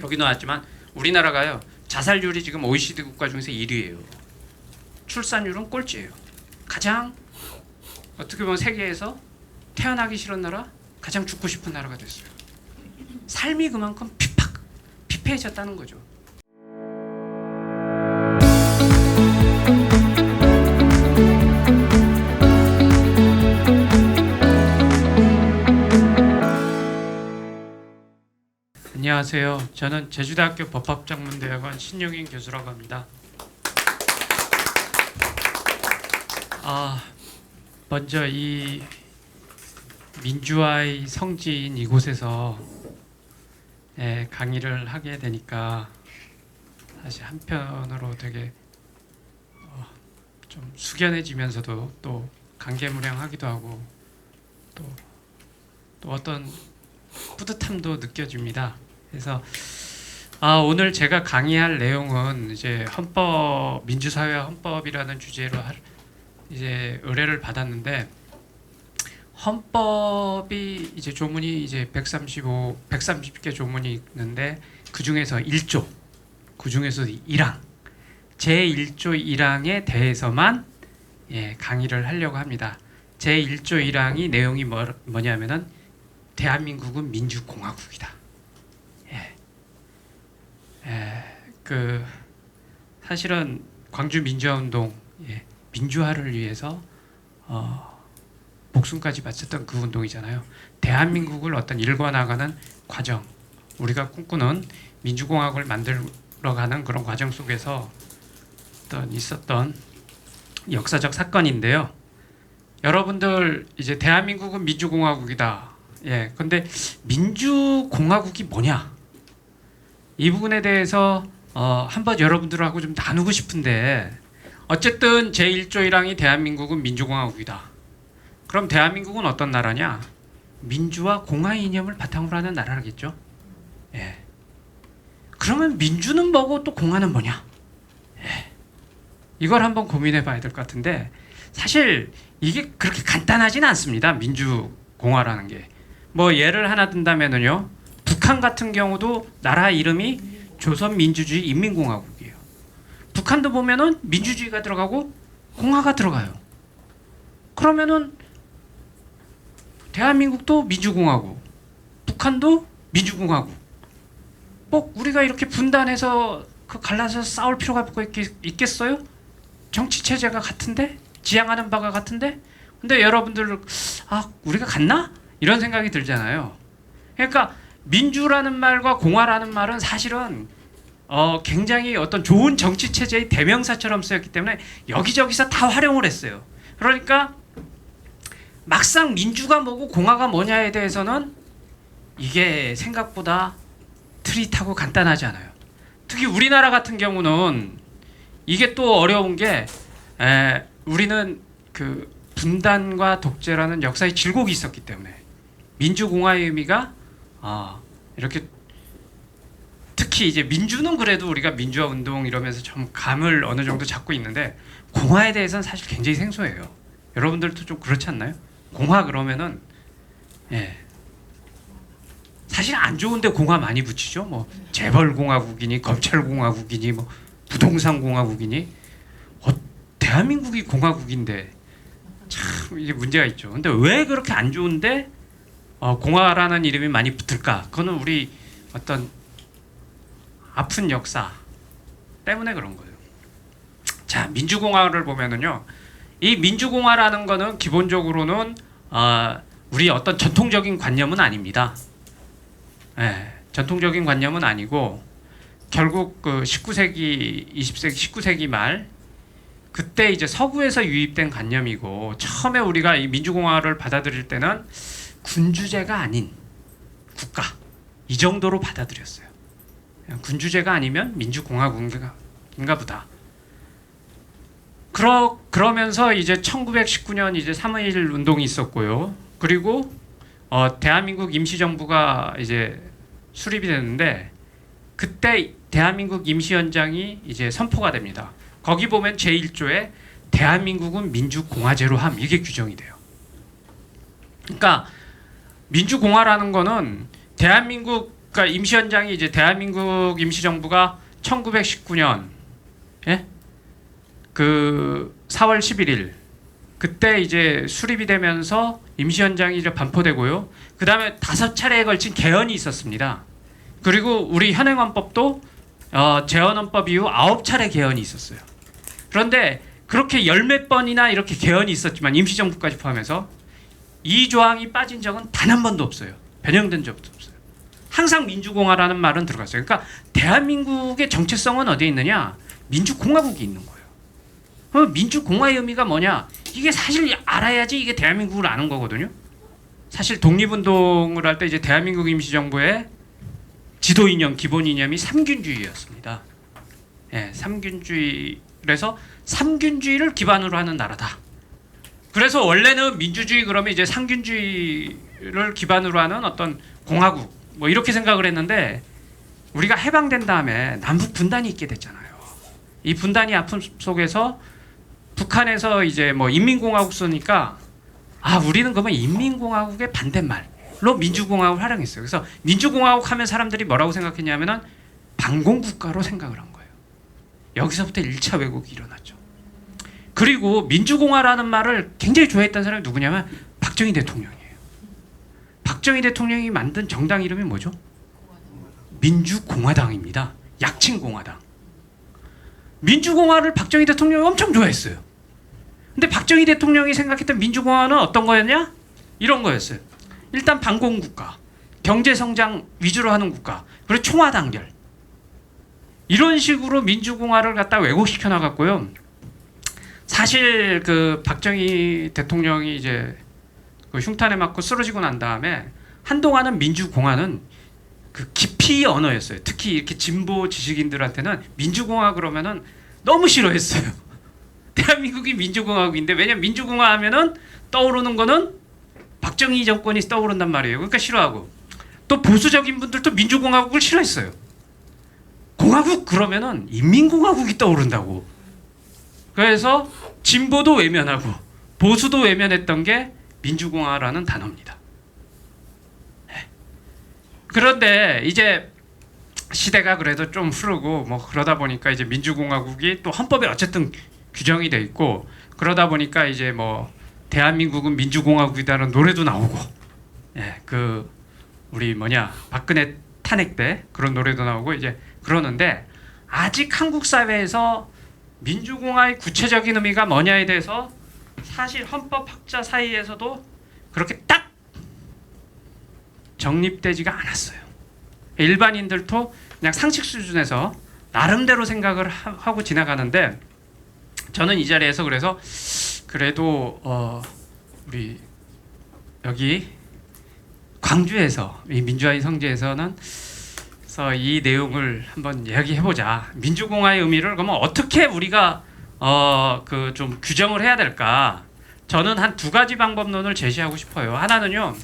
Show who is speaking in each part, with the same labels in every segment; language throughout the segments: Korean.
Speaker 1: 여기 나왔지만 우리나라가요 자살률이 지금 OECD 국가 중에서 1위예요. 출산율은 꼴찌예요. 가장 어떻게 보면 세계에서 태어나기 싫은 나라, 가장 죽고 싶은 나라가 됐어요. 삶이 그만큼 피폐해졌다는 거죠. 안녕하세요. 저는 제주대학교 법학전문대학원 신용인 교수라고 합니다. 먼저 이 민주화의 성지인 이곳에서 강의를 하게 되니까 사실 한편으로 되게 좀 숙연해지면서도 또 감개무량하기도 하고 또 어떤 뿌듯함도 느껴집니다. 그래서 오늘 제가 강의할 내용은 이제 헌법, 민주사회와 헌법이라는 주제로 이제 의뢰를 받았는데, 헌법이 이제 조문이 이제 130개 조문이 있는데 그 중에서 1조, 그 중에서 1항, 제1조 1항에 대해서만 강의를 하려고 합니다. 제1조 1항이 내용이 뭐냐면은 대한민국은 민주공화국이다. 사실은 광주 민주화운동, 민주화를 위해서 목숨까지 바쳤던 그 운동이잖아요. 대한민국을 어떤 일궈나가는 과정, 우리가 꿈꾸는 민주공화국을 만들어가는 그런 과정 속에서 있었던 역사적 사건인데요. 여러분들 이제 대한민국은 민주공화국이다. 근데 민주공화국이 뭐냐? 이 부분에 대해서 한번 여러분들하고 좀 나누고 싶은데, 어쨌든 제1조 1항이 대한민국은 민주공화국이다. 그럼 대한민국은 어떤 나라냐? 민주와 공화 이념을 바탕으로 하는 나라겠죠. 그러면 민주는 뭐고 또 공화는 뭐냐? 이걸 한번 고민해 봐야 될 것 같은데, 사실 이게 그렇게 간단하진 않습니다. 민주공화라는 게. 뭐 예를 하나 든다면은요, 북한 같은 경우도 나라 이름이 조선민주주의 인민공화국이에요. 북한도 보면은 민주주의가 들어가고 공화가 들어가요. 그러면은 대한민국도 민주공화국, 북한도 민주공화국. 뭐 우리가 이렇게 분단해서 갈라서 싸울 필요가 있겠어요? 정치 체제가 같은데, 지향하는 바가 같은데. 근데 여러분들 우리가 같나? 이런 생각이 들잖아요. 그러니까 민주라는 말과 공화라는 말은 사실은 굉장히 어떤 좋은 정치 체제의 대명사처럼 쓰였기 때문에 여기저기서 다 활용을 했어요. 그러니까 막상 민주가 뭐고 공화가 뭐냐에 대해서는 이게 생각보다 트릿하고 간단하지 않아요. 특히 우리나라 같은 경우는 이게 또 어려운 게, 우리는 그 분단과 독재라는 역사의 질곡이 있었기 때문에 민주공화의 의미가 이렇게, 특히 이제 민주는 그래도 우리가 민주화 운동 이러면서 좀 감을 어느 정도 잡고 있는데, 공화에 대해서는 사실 굉장히 생소해요. 여러분들도 좀 그렇지 않나요? 공화 그러면은 사실 안 좋은데 공화 많이 붙이죠. 뭐 재벌공화국이니 검찰공화국이니 뭐 부동산공화국이니, 대한민국이 공화국인데 참 이게 문제가 있죠. 근데 왜 그렇게 안 좋은데 공화라는 이름이 많이 붙을까? 그거는 우리 어떤 아픈 역사 때문에 그런 거예요. 자, 민주공화를 보면은요, 이 민주공화라는 거는 기본적으로는 우리 어떤 전통적인 관념은 아닙니다. 전통적인 관념은 아니고, 결국 그 19세기, 20세기, 19세기 말 그때 이제 서구에서 유입된 관념이고, 처음에 우리가 이 민주공화를 받아들일 때는 군주제가 아닌 국가, 이 정도로 받아들였어요. 군주제가 아니면 민주공화국인가 보다. 그러면서 이제 1919년 이제 3.1 운동이 있었고요. 그리고 대한민국 임시정부가 이제 수립이 됐는데, 그때 대한민국 임시헌장이 이제 선포가 됩니다. 거기 보면 제1조에 대한민국은 민주공화제로 함, 이게 규정이 돼요. 그러니까 민주공화라는 거는 대한민국 그러니까 임시연장이 이제 대한민국 임시정부가 1919년 예? 그 4월 11일 그때 이제 수립이 되면서 임시연장이 이제 반포되고요. 그 다음에 5차례에 걸친 개헌이 있었습니다. 그리고 우리 현행헌법도 재헌헌법 이후 9차례 개헌이 있었어요. 그런데 그렇게 열 몇 번이나 이렇게 개헌이 있었지만 임시정부까지 포함해서 이 조항이 빠진 적은 단 한 번도 없어요. 변형된 적도 없어요. 항상 민주공화라는 말은 들어갔어요. 그러니까 대한민국의 정체성은 어디에 있느냐? 민주공화국이 있는 거예요. 민주공화의 의미가 뭐냐? 이게 사실 알아야지 이게 대한민국을 아는 거거든요. 사실 독립운동을 할 때 이제 대한민국 임시정부의 지도 이념, 기본 이념이 삼균주의였습니다. 예, 삼균주의. 그래서 삼균주의를 기반으로 하는 나라다. 그래서 원래는 민주주의 그러면 이제 삼균주의를 기반으로 하는 어떤 공화국 뭐 이렇게 생각을 했는데 우리가 해방된 다음에 남북 분단이 있게 됐잖아요. 이 분단이 아픔 속에서 북한에서 이제 뭐 인민공화국 쓰니까 우리는 그러면 인민공화국의 반대말로 민주공화국을 활용했어요. 그래서 민주공화국 하면 사람들이 뭐라고 생각했냐면은 반공국가로 생각을 한 거예요. 여기서부터 1차 왜곡이 일어났죠. 그리고 민주공화라는 말을 굉장히 좋아했던 사람이 누구냐면 박정희 대통령이에요. 박정희 대통령이 만든 정당 이름이 뭐죠? 민주공화당입니다. 약칭공화당. 민주공화를 박정희 대통령이 엄청 좋아했어요. 근데 박정희 대통령이 생각했던 민주공화는 어떤 거였냐? 이런 거였어요. 일단 반공국가, 경제성장 위주로 하는 국가, 그리고 총화단결. 이런 식으로 민주공화를 갖다 왜곡시켜 나갔고요. 사실 그 박정희 대통령이 이제 그 흉탄에 맞고 쓰러지고 난 다음에 한동안은 민주공화는 그 기피 언어였어요. 특히 이렇게 진보 지식인들한테는 민주공화 그러면은 너무 싫어했어요. 대한민국이 민주공화국인데 왜냐면 민주공화 하면은 떠오르는 거는 박정희 정권이 떠오른단 말이에요. 그러니까 싫어하고 또 보수적인 분들도 민주공화국을 싫어했어요. 공화국 그러면은 인민공화국이 떠오른다고. 그래서 진보도 외면하고 보수도 외면했던 게 민주공화라는 단어입니다. 그런데 이제 시대가 그래도 좀 흐르고 뭐 그러다 보니까 이제 민주공화국이 또 헌법에 어쨌든 규정이 돼 있고 그러다 보니까 이제 뭐 대한민국은 민주공화국이다는 노래도 나오고 그 우리 박근혜 탄핵 때 그런 노래도 나오고 이제 그러는데 아직 한국 사회에서 민주공화의 구체적인 의미가 뭐냐에 대해서 사실 헌법학자 사이에서도 그렇게 딱 정립되지가 않았어요. 일반인들도 그냥 상식 수준에서 나름대로 생각을 하고 지나가는데 저는 이 자리에서 그래서 그래도 우리 여기 광주에서 이 민주화의 성지에서는 그래서 이 내용을 한번 이야기해보자. 민주공화의 의미를 그러면 어떻게 우리가 그 좀 규정을 해야 될까? 저는 한 2가지 방법론을 제시하고 싶어요. 하나는요,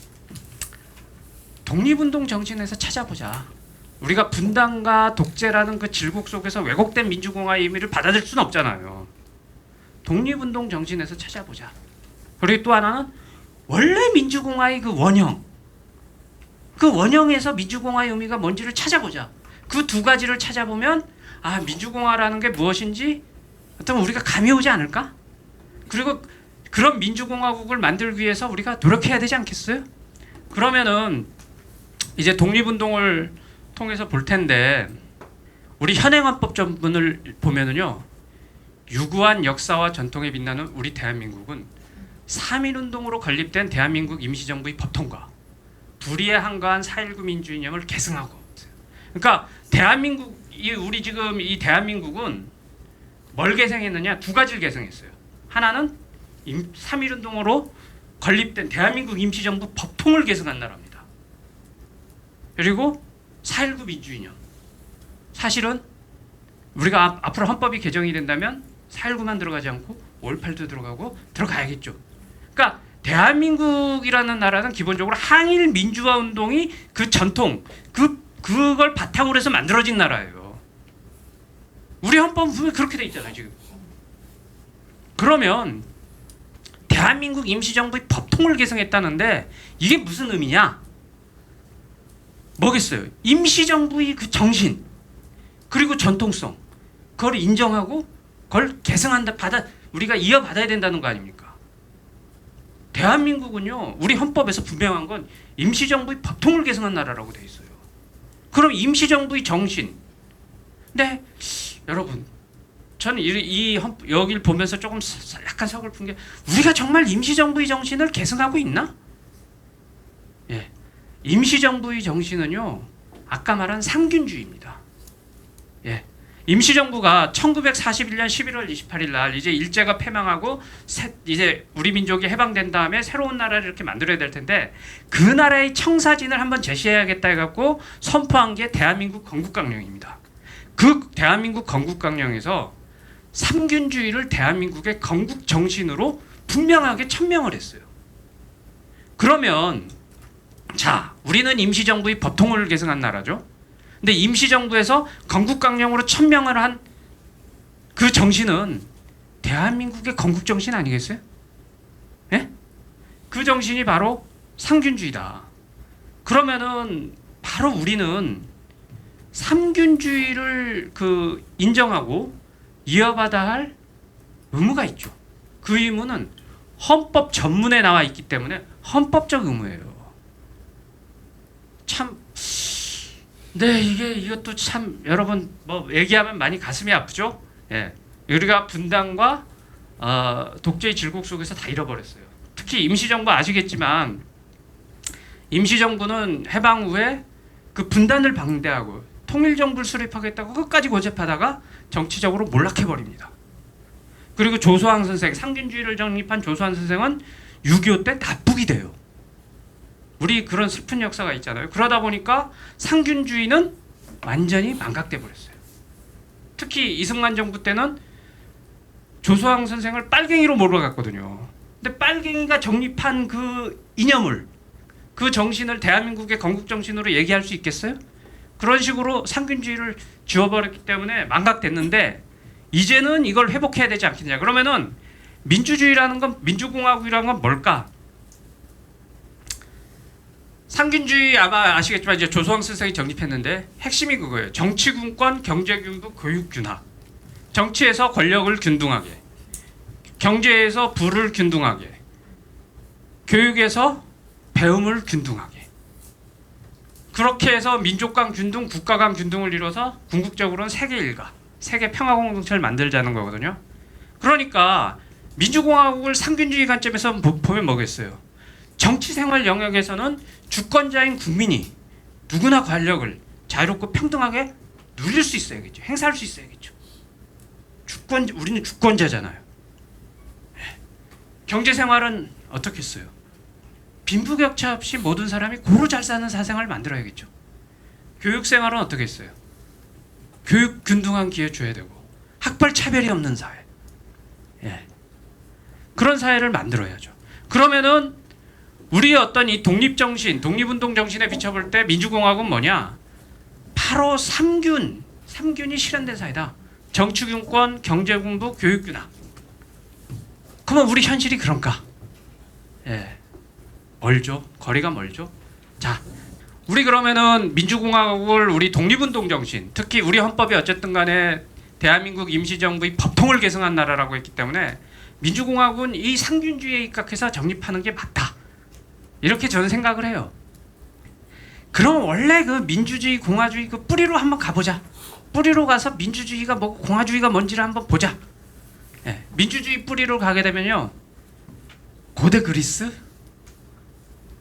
Speaker 1: 독립운동 정신에서 찾아보자. 우리가 분단과 독재라는 그 질곡 속에서 왜곡된 민주공화의 의미를 받아들일 수는 없잖아요. 독립운동 정신에서 찾아보자. 그리고 또 하나는 원래 민주공화의 그 원형, 그 원형에서 민주공화의 의미가 뭔지를 찾아보자. 그 2가지를 찾아보면 민주공화라는 게 무엇인지 어떤 우리가 감이 오지 않을까? 그리고 그런 민주공화국을 만들기 위해서 우리가 노력해야 되지 않겠어요? 그러면은 이제 독립운동을 통해서 볼 텐데 우리 현행헌법 전문을 보면은요, 유구한 역사와 전통에 빛나는 우리 대한민국은 3.1운동으로 건립된 대한민국 임시정부의 법통과 불의에 한가한 4.19 민주이념을 계승하고, 그러니까 대한민국 우리 지금 이 대한민국은 뭘 계승했느냐? 2가지를 계승했어요. 하나는 3.1운동으로 건립된 대한민국 임시정부 법통을 계승한 나라입니다. 그리고 4.19 민주이념. 사실은 우리가 앞으로 헌법이 개정이 된다면 4.19만 들어가지 않고 5.18도 들어가고 들어가야겠죠. 그러니까 대한민국이라는 나라는 기본적으로 항일 민주화 운동이 그 전통, 그걸 바탕으로 해서 만들어진 나라예요. 우리 헌법은 분명히 그렇게 돼 있잖아요, 지금. 그러면 대한민국 임시정부의 법통을 계승했다는데 이게 무슨 의미냐? 뭐겠어요? 임시정부의 그 정신 그리고 전통성 그걸 인정하고 그걸 계승한다 우리가 이어받아야 된다는 거 아닙니까? 대한민국은요 우리 헌법에서 분명한 건 임시정부의 법통을 계승한 나라라고 돼 있어요. 그럼 임시정부의 정신. 근데 여러분 저는 여기를 보면서 조금 약간 서글픈 게 우리가 정말 임시정부의 정신을 계승하고 있나? 예, 임시정부의 정신은요 아까 말한 상균주의입니다. 예, 임시정부가 1941년 11월 28일 날 이제 일제가 패망하고 이제 우리 민족이 해방된 다음에 새로운 나라를 이렇게 만들어야 될 텐데 그 나라의 청사진을 한번 제시해야겠다 해갖고 선포한 게 대한민국 건국강령입니다. 그 대한민국 건국강령에서 삼균주의를 대한민국의 건국 정신으로 분명하게 천명을 했어요. 그러면 자, 우리는 임시정부의 법통을 계승한 나라죠. 근데 임시정부에서 건국강령으로 천명을 한 그 정신은 대한민국의 건국정신 아니겠어요? 예? 그 정신이 바로 삼균주의다. 그러면은 바로 우리는 삼균주의를 인정하고 이어받아야 할 의무가 있죠. 그 의무는 헌법 전문에 나와 있기 때문에 헌법적 의무예요. 참, 네, 이것도 참 여러분 뭐 얘기하면 많이 가슴이 아프죠. 예, 우리가 분단과 독재의 질곡 속에서 다 잃어버렸어요. 특히 임시정부 아시겠지만 임시정부는 해방 후에 그 분단을 방대하고 통일정부를 수립하겠다고 끝까지 고집하다가 정치적으로 몰락해버립니다. 그리고 조소왕 선생, 상균주의를 정립한 조소왕 선생은 6.25 때 납북이 돼요. 우리 그런 슬픈 역사가 있잖아요. 그러다 보니까 상균주의는 완전히 망각돼 버렸어요. 특히 이승만 정부 때는 조소왕 선생을 빨갱이로 몰아갔거든요. 근데 빨갱이가 정립한 그 이념을, 그 정신을 대한민국의 건국정신으로 얘기할 수 있겠어요? 그런 식으로 상균주의를 지워버렸기 때문에 망각됐는데 이제는 이걸 회복해야 되지 않겠냐. 그러면은 민주주의라는 건, 민주공화국이라는 건 뭘까? 상균주의 아마 아시겠지만 이제 조소왕 선생이 정립했는데 핵심이 그거예요. 정치군권, 경제균부, 교육균합. 정치에서 권력을 균등하게, 경제에서 부를 균등하게, 교육에서 배움을 균등하게. 그렇게 해서 민족 간 균등, 국가 간 균등을 이뤄서 궁극적으로는 세계 일가, 세계 평화 공동체를 만들자는 거거든요. 그러니까 민주공화국을 상균주의 관점에서 보면 뭐겠어요? 정치생활 영역에서는 주권자인 국민이 누구나 권력을 자유롭고 평등하게 누릴 수 있어야겠죠. 행사할 수 있어야겠죠. 우리는 주권자잖아요. 경제생활은 어떻게 했어요? 빈부격차 없이 모든 사람이 고루 잘 사는 사생활을 만들어야겠죠. 교육생활은 어떻게 했어요? 교육 균등한 기회 줘야 되고 학벌 차별이 없는 사회. 예. 그런 사회를 만들어야죠. 그러면은 우리의 어떤 이 독립정신, 독립운동 정신에 비춰볼 때 민주공화국은 뭐냐? 바로 삼균이 실현된 사회다. 정치균권, 경제군부, 교육균합. 그러면 우리 현실이 그런가? 예. 멀죠. 거리가 멀죠. 자, 우리 그러면은 민주공화국을 우리 독립운동 정신, 특히 우리 헌법이 어쨌든 간에 대한민국 임시정부의 법통을 계승한 나라라고 했기 때문에 민주공화국은 이 상균주의에 입각해서 정립하는 게 맞다. 이렇게 저는 생각을 해요. 그럼 원래 그 민주주의, 공화주의 그 뿌리로 한번 가보자. 뿌리로 가서 민주주의가 뭐고 공화주의가 뭔지를 한번 보자. 예, 민주주의 뿌리로 가게 되면요, 고대 그리스,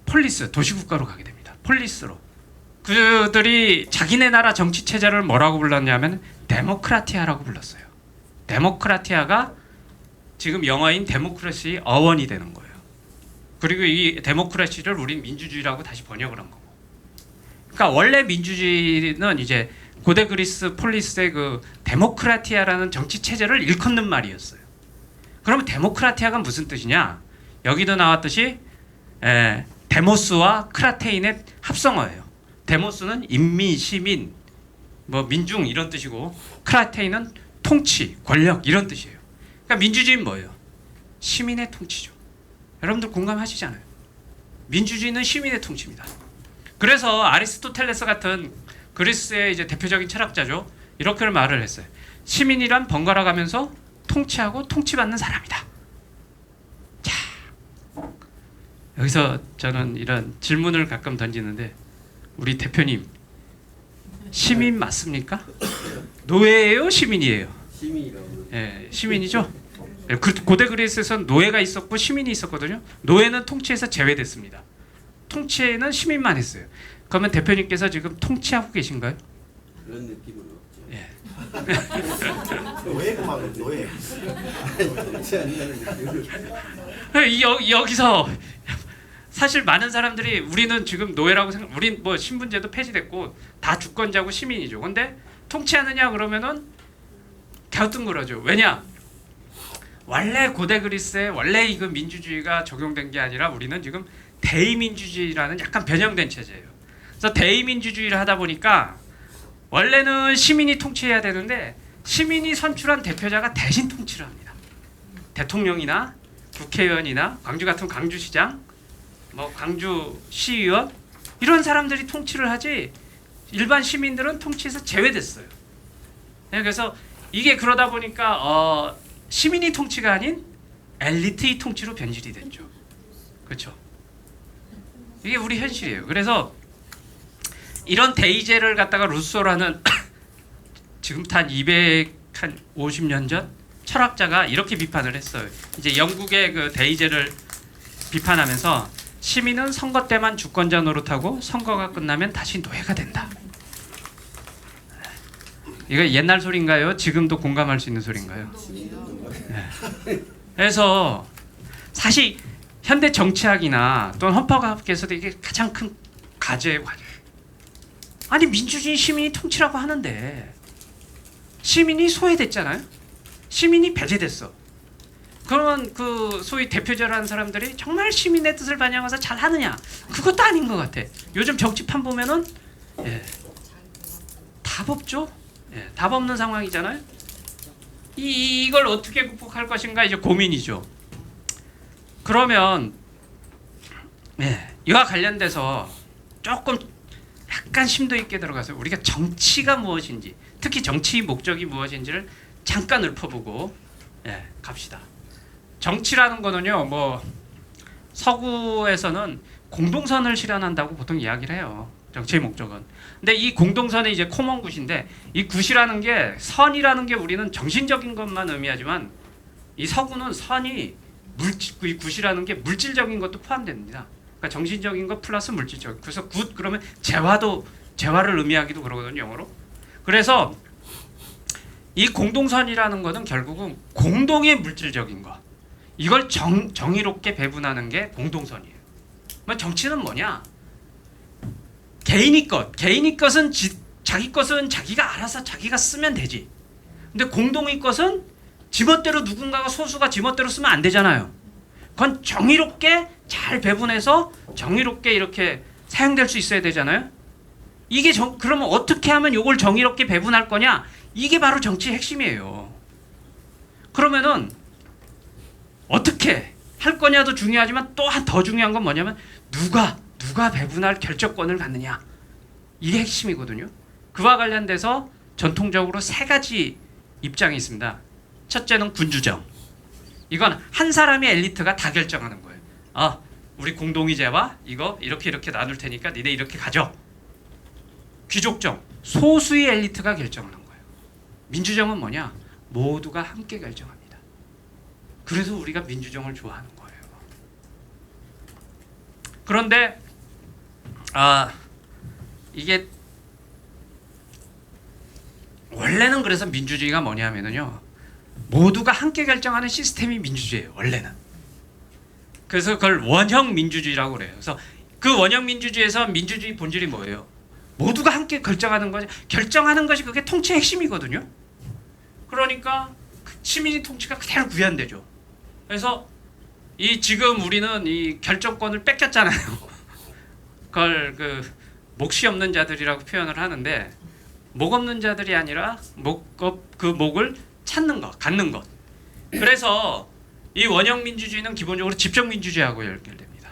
Speaker 1: 폴리스, 도시국가로 가게 됩니다. 폴리스로. 그들이 자기네 나라 정치 체제를 뭐라고 불렀냐면 데모크라티아라고 불렀어요. 데모크라티아가 지금 영어인 데모크라시의 어원이 되는 거예요. 그리고 이 데모크라시를 우린 민주주의라고 다시 번역을 한 거고. 그러니까 원래 민주주의는 이제 고대 그리스 폴리스의 그 데모크라티아라는 정치 체제를 일컫는 말이었어요. 그러면 데모크라티아가 무슨 뜻이냐? 여기도 나왔듯이 데모스와 크라테인의 합성어예요. 데모스는 인민, 시민, 뭐 민중 이런 뜻이고 크라테인은 통치, 권력 이런 뜻이에요. 그러니까 민주주의는 뭐예요? 시민의 통치죠. 여러분들 공감하시잖아요. 민주주의는 시민의 통치입니다. 그래서 아리스토텔레스 같은 그리스의 이제 대표적인 철학자죠. 이렇게 말을 했어요. 시민이란 번갈아 가면서 통치하고 통치받는 사람이다. 자, 여기서 저는 이런 질문을 가끔 던지는데 우리 대표님 시민 맞습니까? 노예예요, 시민이에요?
Speaker 2: 시민이라고.
Speaker 1: 예, 시민이죠. 고대 그리스에서는 노예가 있었고 시민이 있었거든요. 노예는 통치에서 제외됐습니다. 통치에는 시민만 했어요. 그러면 대표님께서 지금 통치하고 계신가요?
Speaker 2: 그런 느낌은 없죠.
Speaker 1: 예.
Speaker 3: 노예구만 노예.
Speaker 1: 여기서 사실 많은 사람들이 우리는 지금 노예라고 생각, 우린 뭐 신분제도 폐지됐고 다 주권자고 시민이죠. 근데 통치하느냐 그러면은 갸우뚱그러죠. 왜냐? 원래 고대 그리스에 원래 이 그 민주주의가 적용된 게 아니라 우리는 지금 대의민주주의라는 약간 변형된 체제예요. 그래서 대의민주주의를 하다 보니까 원래는 시민이 통치해야 되는데 시민이 선출한 대표자가 대신 통치를 합니다. 대통령이나 국회의원이나 광주 같은 광주시장, 뭐 광주 시의원 이런 사람들이 통치를 하지 일반 시민들은 통치에서 제외됐어요. 네, 그래서 이게 그러다 보니까 시민이 통치가 아닌 엘리트의 통치로 변질이 됐죠. 그렇죠? 이게 우리 현실이에요. 그래서 이런 대의제를 갖다가 루소라는 지금부터 한 250년 전 철학자가 이렇게 비판을 했어요. 이제 영국의 그 대의제를 비판하면서 시민은 선거 때만 주권자 노릇하고 선거가 끝나면 다시 노예가 된다. 이거 옛날 소리인가요? 지금도 공감할 수 있는 소리인가요? 네. 그래서 사실 현대 정치학이나 또는 헌법학에서도 이게 가장 큰 과제예요. 아니 민주주의 시민이 통치라고 하는데 시민이 소외됐잖아요. 시민이 배제됐어. 그러면 그 소위 대표자라는 사람들이 정말 시민의 뜻을 반영해서 잘 하느냐? 그것도 아닌 것 같아. 요즘 정치판 보면은 답 없죠. 답 없는 상황이잖아요. 이걸 어떻게 극복할 것인가 이제 고민이죠. 그러면 이와 관련돼서 조금 약간 심도 있게 들어가서 우리가 정치가 무엇인지, 특히 정치의 목적이 무엇인지를 잠깐 읊어보고 갑시다. 정치라는 거는요, 뭐 서구에서는 공동선을 실현한다고 보통 이야기를 해요. 정치의 목적은. 근데 이 공동선이 이제 코먼 굿인데 이 굿이라는 게 선이라는 게 우리는 정신적인 것만 의미하지만 이 서구는 선이 이 굿이라는 게 물질적인 것도 포함됩니다. 그러니까 정신적인 것 플러스 물질적. 그래서 굿 그러면 재화를 의미하기도 그러거든요, 영어로. 그래서 이 공동선이라는 거는 결국은 공동의 물질적인 것. 이걸 정의롭게 배분하는 게 공동선이에요. 그럼 정치는 뭐냐? 개인이 것은 자기 것은 자기가 알아서 자기가 쓰면 되지. 근데 공동의 것은 지멋대로 누군가가 소수가 지멋대로 쓰면 안 되잖아요. 그건 정의롭게 잘 배분해서 정의롭게 이렇게 사용될 수 있어야 되잖아요. 이게 그러면 어떻게 하면 이걸 정의롭게 배분할 거냐? 이게 바로 정치의 핵심이에요. 그러면은 어떻게 할 거냐도 중요하지만 또한 더 중요한 건 뭐냐면 누가 배분할 결정권을 갖느냐. 이게 핵심이거든요. 그와 관련돼서 전통적으로 세 가지 입장이 있습니다. 첫째는 군주정. 이건 한 사람의 엘리트가 다 결정하는 거예요. 우리 공동의제와 이거 이렇게 나눌 테니까 니네 이렇게 가져. 귀족정. 소수의 엘리트가 결정하는 거예요. 민주정은 뭐냐? 모두가 함께 결정합니다. 그래서 우리가 민주정을 좋아하는 거예요. 그런데 이게 원래는 그래서 민주주의가 뭐냐면요, 모두가 함께 결정하는 시스템이 민주주의예요. 원래는. 그래서 그걸 원형 민주주의라고 그래요. 그래서 그 원형 민주주의에서 민주주의 본질이 뭐예요? 모두가 함께 결정하는 거지. 결정하는 것이 그게 통치의 핵심이거든요. 그러니까 시민의 통치가 그대로 구현되죠. 그래서 지금 우리는 이 결정권을 뺏겼잖아요. 그걸 그 몫이 없는 자들이라고 표현을 하는데 목 없는 자들이 아니라 그 목을 찾는 것, 갖는 것. 그래서 이 원형 민주주의는 기본적으로 집정 민주주의하고 연결됩니다.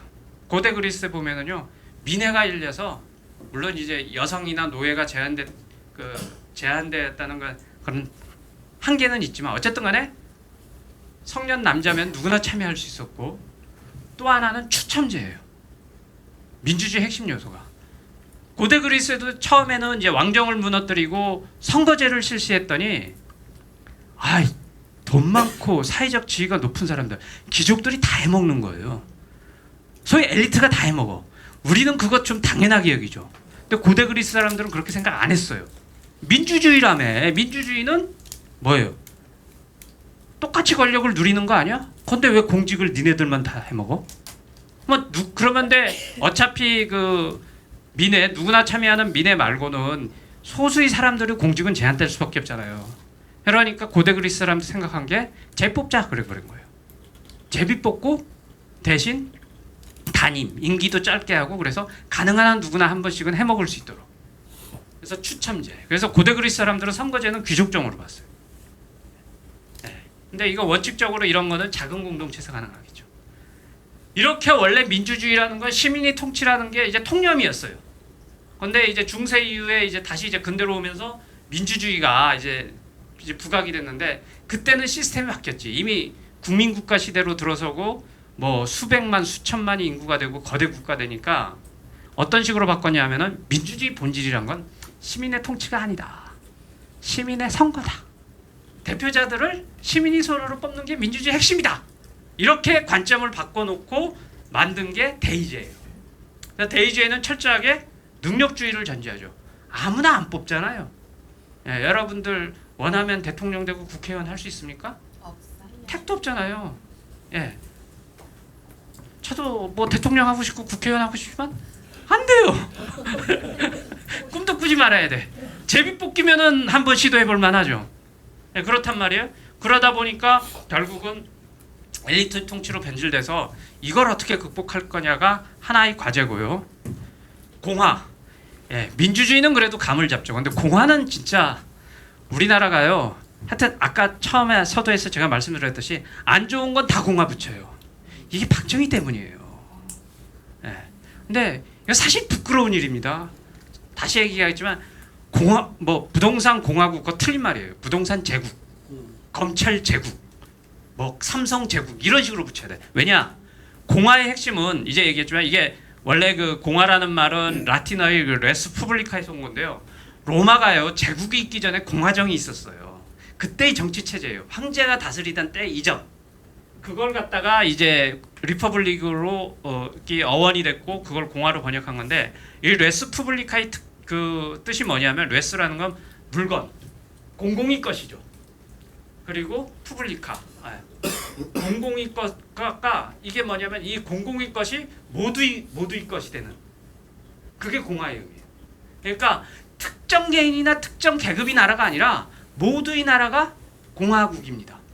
Speaker 1: 고대 그리스에 보면은요, 민회가 열려서 물론 이제 여성이나 노예가 제한됐다는 건 그런 한계는 있지만 어쨌든 간에 성년 남자면 누구나 참여할 수 있었고, 또 하나는 추첨제예요. 민주주의 핵심 요소가. 고대 그리스에도 처음에는 이제 왕정을 무너뜨리고 선거제를 실시했더니 돈 많고 사회적 지위가 높은 사람들, 귀족들이 다 해먹는 거예요. 소위 엘리트가 다 해먹어. 우리는 그것 좀 당연하게 여기죠. 근데 고대 그리스 사람들은 그렇게 생각 안 했어요. 민주주의라며. 민주주의는 뭐예요? 똑같이 권력을 누리는 거 아니야? 근데 왜 공직을 니네들만 다 해먹어? 그러면 어차피 그 민회, 누구나 참여하는 민회 말고는 소수의 사람들이 공직은 제한될 수밖에 없잖아요. 그러니까 고대 그리스 사람들 생각한 게 제 뽑자 그래 버린 거예요. 제비 뽑고 대신 단임, 임기도 짧게 하고, 그래서 가능한 한 누구나 한 번씩은 해먹을 수 있도록. 그래서 추첨제. 그래서 고대 그리스 사람들은 선거제는 귀족정으로 봤어요. 네. 근데 이거 원칙적으로 이런 거는 작은 공동체에서 가능하겠죠. 이렇게 원래 민주주의라는 건 시민이 통치라는 게 이제 통념이었어요. 근데 이제 중세 이후에 이제 다시 이제 근대로 오면서 민주주의가 이제 부각이 됐는데, 그때는 시스템이 바뀌었지. 이미 국민국가 시대로 들어서고 뭐 수백만 수천만이 인구가 되고 거대 국가 되니까 어떤 식으로 바꿨냐면은 민주주의 본질이란 건 시민의 통치가 아니다. 시민의 선거다. 대표자들을 시민이 손으로 뽑는 게 민주주의 핵심이다. 이렇게 관점을 바꿔놓고 만든 게 대의제예요. 대의제는 철저하게 능력주의를 전제하죠. 아무나 안 뽑잖아요. 여러분들 원하면 대통령 되고 국회의원 할 수 있습니까?
Speaker 3: 없어요.
Speaker 1: 택도 없잖아요. 저도 뭐 대통령 하고 싶고 국회의원 하고 싶지만 안 돼요. 꿈도 꾸지 말아야 돼. 제비 뽑기면은 한번 시도해볼 만하죠. 그렇단 말이에요. 그러다 보니까 결국은 엘리트 통치로 변질돼서 이걸 어떻게 극복할 거냐가 하나의 과제고요. 공화. 민주주의는 그래도 감을 잡죠. 근데 공화는 진짜 우리나라가요. 하여튼 아까 처음에 서두에서 제가 말씀드렸듯이 안 좋은 건 다 공화 붙여요. 이게 박정희 때문이에요. 근데 이거 사실 부끄러운 일입니다. 다시 얘기하겠지만 부동산 공화국 그거 틀린 말이에요. 부동산 제국, 검찰 제국, 뭐 삼성 제국 이런 식으로 붙여야 돼. 왜냐? 공화의 핵심은 이제 얘기했지만 이게 원래 그 공화라는 말은 라틴어의 그 레스 푸블리카에서 온 건데요. 로마가요 제국이 있기 전에 공화정이 있었어요. 그때의 정치 체제예요. 황제가 다스리던 때 이전. 그걸 갖다가 이제 리퍼블릭으로 어원이 됐고 그걸 공화로 번역한 건데, 이 레스 푸블리카의 그 뜻이 뭐냐면, 레스라는 건 물건, 공공의 것이죠. 그리고 푸블리카, 공공의 것가 이게 뭐냐면 이 공공의 것이 모두의 것이 되는, 그게 공화의 의미예요. 그러니까 특정 개인이나 특정 계급의 나라가 아니라 모두의 나라가 공화국입니다.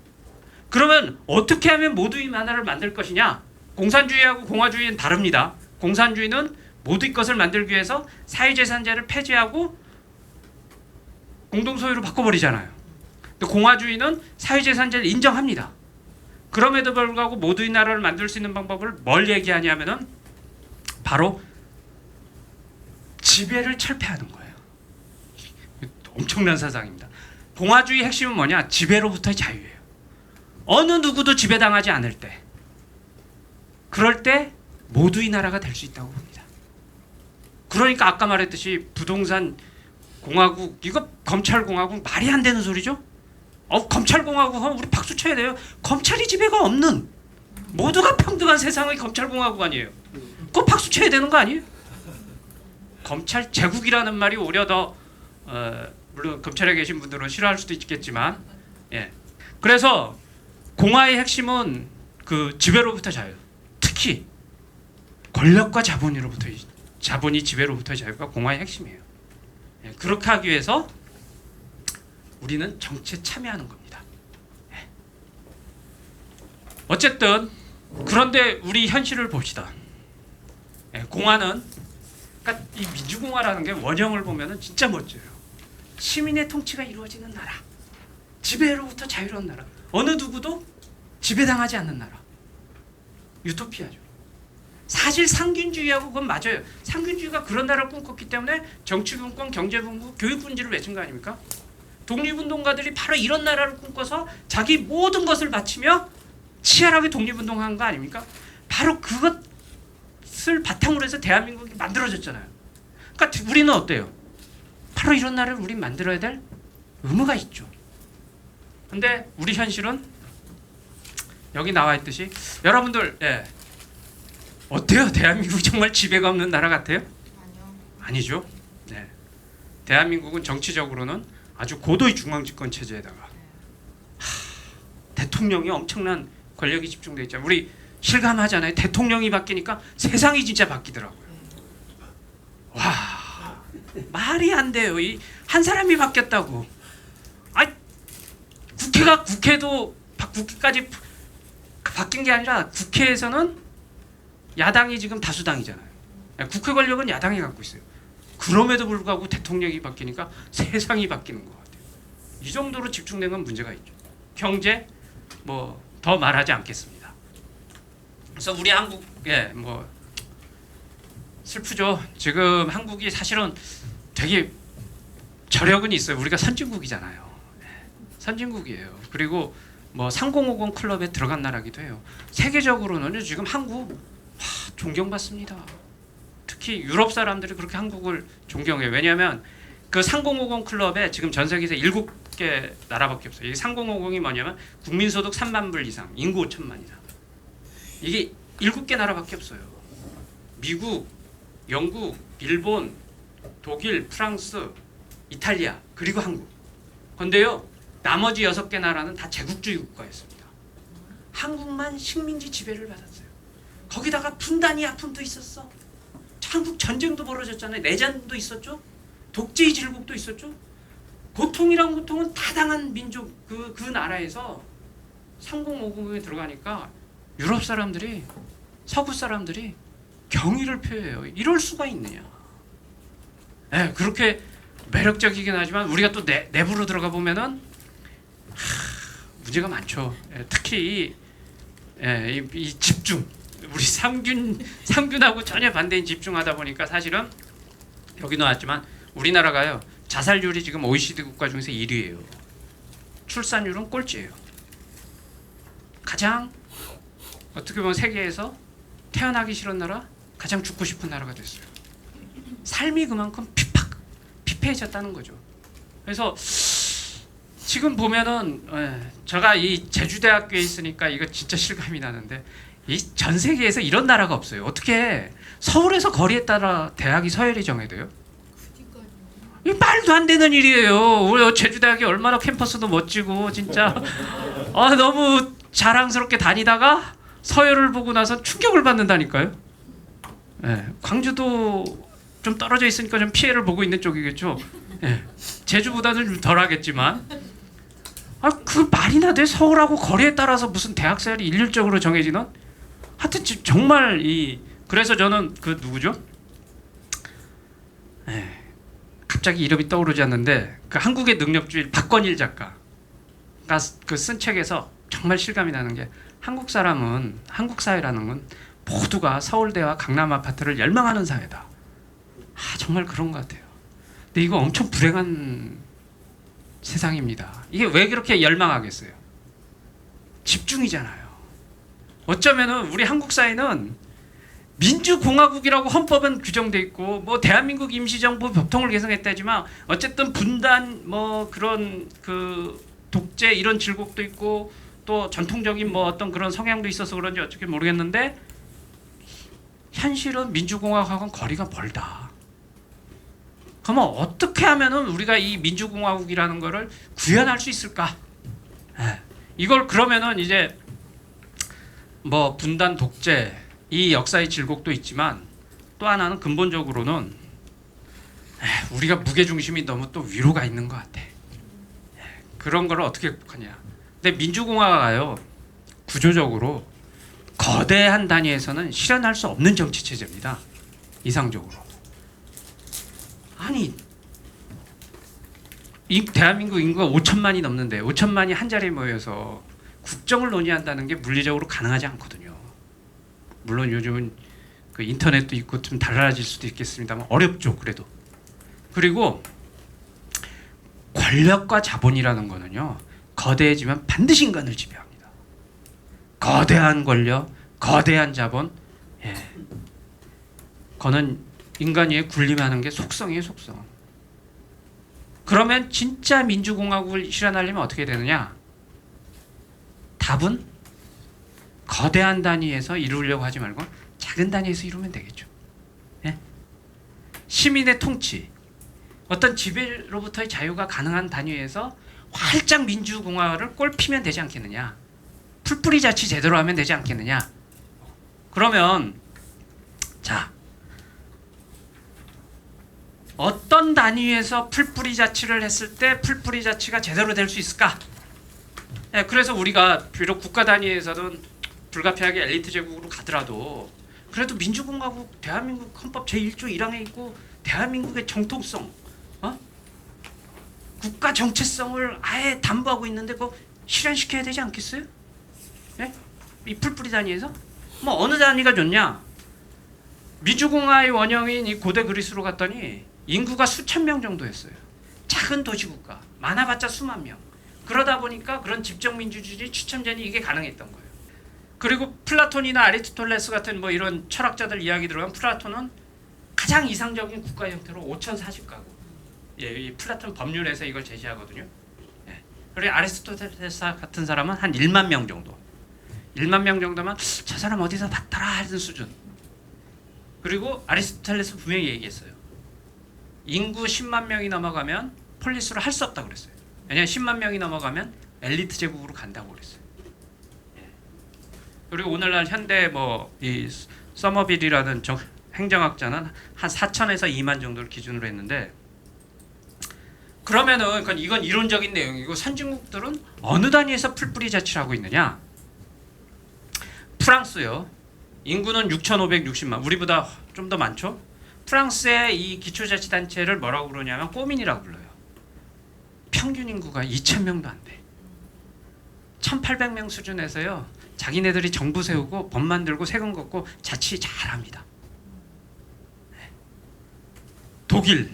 Speaker 1: 그러면 어떻게 하면 모두의 나라를 만들 것이냐? 공산주의하고 공화주의는 다릅니다. 공산주의는 모두의 것을 만들기 위해서 사유재산제를 폐지하고 공동소유로 바꿔버리잖아요. 근데 공화주의는 사유재산제를 인정합니다. 그럼에도 불구하고 모두의 나라를 만들 수 있는 방법을 뭘 얘기하냐면은 바로 지배를 철폐하는 거예요. 엄청난 사상입니다. 공화주의 핵심은 뭐냐? 지배로부터의 자유예요. 어느 누구도 지배당하지 않을 때, 그럴 때 모두의 나라가 될 수 있다고 봅니다. 그러니까 아까 말했듯이 부동산 공화국, 이거 검찰 공화국 말이 안 되는 소리죠? 검찰 공화국 하면 우리 박수 쳐야 돼요. 검찰이 지배가 없는, 모두가 평등한 세상의 검찰 공화국 아니에요. 그거 박수 쳐야 되는 거 아니에요? 검찰 제국이라는 말이 오히려 더 물론 검찰에 계신 분들은 싫어할 수도 있겠지만, 그래서 공화의 핵심은 그 지배로부터 자유, 특히 권력과 자본이 지배로부터의 자유가 공화의 핵심이에요. 그렇게 하기 위해서 우리는 정치에 참여하는 겁니다. 어쨌든 그런데 우리 현실을 봅시다. 공화는, 그러니까 이 민주공화라는 게 원형을 보면은 진짜 멋져요. 시민의 통치가 이루어지는 나라, 지배로부터 자유로운 나라, 어느 누구도 지배당하지 않는 나라, 유토피아죠. 사실 상균주의하고 그건 맞아요. 상균주의가 그런 나라를 꿈꿨기 때문에 정치분권, 경제분권, 교육분지를 외친 거 아닙니까? 독립운동가들이 바로 이런 나라를 꿈꿔서 자기 모든 것을 바치며 치열하게 독립운동한 거 아닙니까? 바로 그것을 바탕으로 해서 대한민국이 만들어졌잖아요. 그러니까 우리는 어때요? 바로 이런 나라를 우린 만들어야 될 의무가 있죠. 근데 우리 현실은 여기 나와 있듯이 여러분들 어때요? 대한민국이 정말 지배가 없는 나라 같아요?
Speaker 3: 아니요.
Speaker 1: 아니죠. 네. 대한민국은 정치적으로는 아주 고도의 중앙집권 체제에다가 대통령이 엄청난 권력이 집중돼 있잖아요. 우리 실감하잖아요. 대통령이 바뀌니까 세상이 진짜 바뀌더라고요. 와, 말이 안 돼요. 이 한 사람이 바뀌었다고. 국회도 국회까지 바뀐 게 아니라 국회에서는 야당이 지금 다수당이잖아요. 국회 권력은 야당이 갖고 있어요. 그럼에도 불구하고 대통령이 바뀌니까 세상이 바뀌는 것 같아요. 이 정도로 집중된 건 문제가 있죠. 경제 뭐 더 말하지 않겠습니다. 그래서 우리 한국에 뭐 슬프죠. 지금 한국이 사실은 되게 저력은 있어요. 우리가 선진국이잖아요. 선진국이에요. 그리고 뭐 3050 클럽에 들어간 나라기도 해요. 세계적으로는 지금 한국 존경받습니다. 특히 유럽 사람들이 그렇게 한국을 존경해요. 왜냐하면 그 3050 클럽에 지금 전 세계에서 7개 나라밖에 없어요. 이 3050이 뭐냐면 국민소득 3만 불 이상, 인구 5천만 이상. 이게 7개 나라밖에 없어요. 미국, 영국, 일본, 독일, 프랑스, 이탈리아, 그리고 한국. 근데요, 나머지 6개 나라는 다 제국주의 국가였습니다. 한국만 식민지 지배를 받았어요. 거기다가 분단위 아픔도 있었어. 한국 전쟁도 벌어졌잖아요. 내전도 있었죠. 독재의 질곡도 있었죠. 고통이란 고통은 다 당한 민족 그 나라에서 3050에 들어가니까 유럽 사람들이, 서구 사람들이 경의를 표해요. 이럴 수가 있느냐. 그렇게 매력적이긴 하지만 우리가 또 내부로 들어가 보면은 문제가 많죠. 특히 이 집중, 우리 상균하고 전혀 반대인 집중하다 보니까 사실은 여기 나왔지만 우리나라가요 자살률이 지금 OECD 국가 중에서 1위예요. 출산율은 꼴찌예요. 가장 어떻게 보면 세계에서 태어나기 싫은 나라, 가장 죽고 싶은 나라가 됐어요. 삶이 그만큼 피폐해졌다는 거죠. 그래서 지금 보면은 제가 이 제주대학교에 있으니까 이거 진짜 실감이 나는데 이 전 세계에서 이런 나라가 없어요. 어떻게 서울에서 거리에 따라 대학이 서열이 정해져요? 이 말도 안 되는 일이에요. 우리 제주대학이 얼마나 캠퍼스도 멋지고 진짜 너무 자랑스럽게 다니다가 서열을 보고 나서 충격을 받는다니까요. 광주도 좀 떨어져 있으니까 좀 피해를 보고 있는 쪽이겠죠. 제주보다는 좀 덜하겠지만 그 말이나 돼. 서울하고 거리에 따라서 무슨 대학 서열이 일률적으로 정해지는? 하여튼 정말 그래서 저는 그 누구죠? 갑자기 이름이 떠오르지 않는데 그 한국의 능력주의 박건일 작가가 그 쓴 책에서 정말 실감이 나는 게 한국 사회라는 건 모두가 서울대와 강남 아파트를 열망하는 사회다. 정말 그런 것 같아요. 근데 이거 엄청 불행한 세상입니다. 이게 왜 그렇게 열망하겠어요? 집중이잖아요. 어쩌면은 우리 한국 사회는 민주공화국이라고 헌법은 규정돼 있고 뭐 대한민국 임시정부 법통을 개정했다지만 어쨌든 분단 뭐 그런 그 독재 이런 질곡도 있고 또 전통적인 뭐 어떤 그런 성향도 있어서 그런지 어떻게 모르겠는데 현실은 민주공화국하고는 거리가 멀다. 그러면 어떻게 하면은 우리가 이 민주공화국이라는 거를 구현할 수 있을까? 이걸 그러면은 이제 뭐 분단 독재 이 역사의 질곡도 있지만 또 하나는 근본적으로는 우리가 무게중심이 너무 또 위로 가 있는 것 같아. 그런 걸 어떻게 극복하냐. 근데 민주공화가요 구조적으로 거대한 단위에서는 실현할 수 없는 정치 체제입니다. 이상적으로. 아니 이 대한민국 인구가 5천만이 넘는데 5천만이 한 자리에 모여서 국정을 논의한다는 게 물리적으로 가능하지 않거든요. 물론 요즘은 그 인터넷도 있고 좀 달라질 수도 있겠습니다만 어렵죠. 그래도. 그리고 권력과 자본이라는 거는요, 거대해지면 반드시 인간을 지배합니다. 거대한 권력, 거대한 자본, 예, 그거는 인간이 군림하는 게 속성이에요, 속성. 그러면 진짜 민주공화국을 실현하려면 어떻게 되느냐? 답은 거대한 단위에서 이루려고 하지 말고 작은 단위에서 이루면 되겠죠. 예? 시민의 통치, 어떤 지배로부터의 자유가 가능한 단위에서 활짝 민주공화를 꼴피면 되지 않겠느냐? 풀뿌리 자치 제대로 하면 되지 않겠느냐? 그러면 자, 어떤 단위에서 풀뿌리 자치를 했을 때 풀뿌리 자치가 제대로 될 수 있을까? 예, 그래서 우리가 비록 국가 단위에서는 불가피하게 엘리트 제국으로 가더라도 그래도 민주공화국 대한민국 헌법 제1조 1항에 있고 대한민국의 정통성, 국가 정체성을 아예 담보하고 있는데 그거 실현시켜야 되지 않겠어요? 예? 이 풀뿌리 단위에서? 뭐 어느 단위가 좋냐? 민주공화의 원형인 이 고대 그리스로 갔더니 인구가 수천 명 정도였어요. 작은 도시국가, 많아봤자 수만 명. 그러다 보니까 그런 집정민주주의 추첨전이 이게 가능했던 거예요. 그리고 플라톤이나 아리스토텔레스 같은 뭐 이런 철학자들 이야기 들어가면 플라톤은 가장 이상적인 국가 형태로 5,040가구. 예, 이 플라톤 법률에서 이걸 제시하거든요. 예. 그리고 아리스토텔레스 같은 사람은 한 1만 명 정도. 1만 명 정도면 저 사람 어디서 봤더라 하는 수준. 그리고 아리스토텔레스 분명히 얘기했어요. 인구 10만 명이 넘어가면 폴리스를 할 수 없다고 그랬어요. 왜냐하면 10만 명이 넘어가면 엘리트 제국으로 간다고 그랬어요. 예. 그리고 오늘날 현대 뭐 이 서머빌이라는 행정학자는 한 4천에서 2만 정도를 기준으로 했는데, 그러면은 이건 이론적인 내용이고 선진국들은 어느 단위에서 풀뿌리 자치를 하고 있느냐? 프랑스요. 인구는 6,560만, 우리보다 좀 더 많죠? 프랑스의 이 기초자치단체를 뭐라고 부르냐면 꼬민이라고 불러요. 평균 인구가 2,000명도 안 돼. 1,800명 수준에서요, 자기네들이 정부 세우고 법 만들고 세금 걷고 자치 잘합니다. 독일,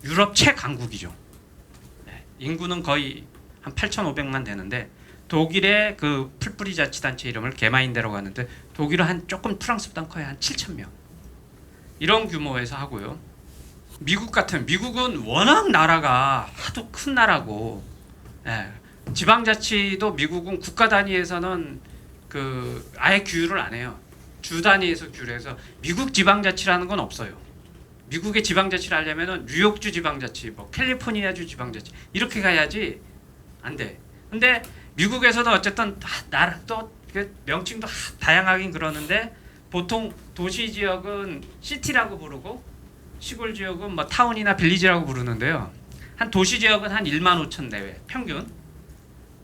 Speaker 1: 유럽 최강국이죠. 인구는 거의 한 8,500만 되는데 독일의 그 풀뿌리 자치단체 이름을 게마인데라고 하는데 독일은 한 조금 프랑스보다 커요. 한 7,000명. 이런 규모에서 하고요. 미국은 워낙 나라가 하도 큰 나라고, 예, 지방자치도 미국은 국가 단위에서는 그 아예 규율을 안 해요. 주 단위에서 규율 해서 미국 지방자치라는 건 없어요. 미국의 지방자치를 하려면은 뉴욕주 지방자치, 뭐 캘리포니아주 지방자치 이렇게 가야지 안 돼. 근데 미국에서도 어쨌든 나라 또 명칭도 다양하긴 그러는데 보통 도시 지역은 시티라고 부르고 시골 지역은 뭐 타운이나 빌리지라고 부르는데요. 한 도시 지역은 한 15,000 내외 평균,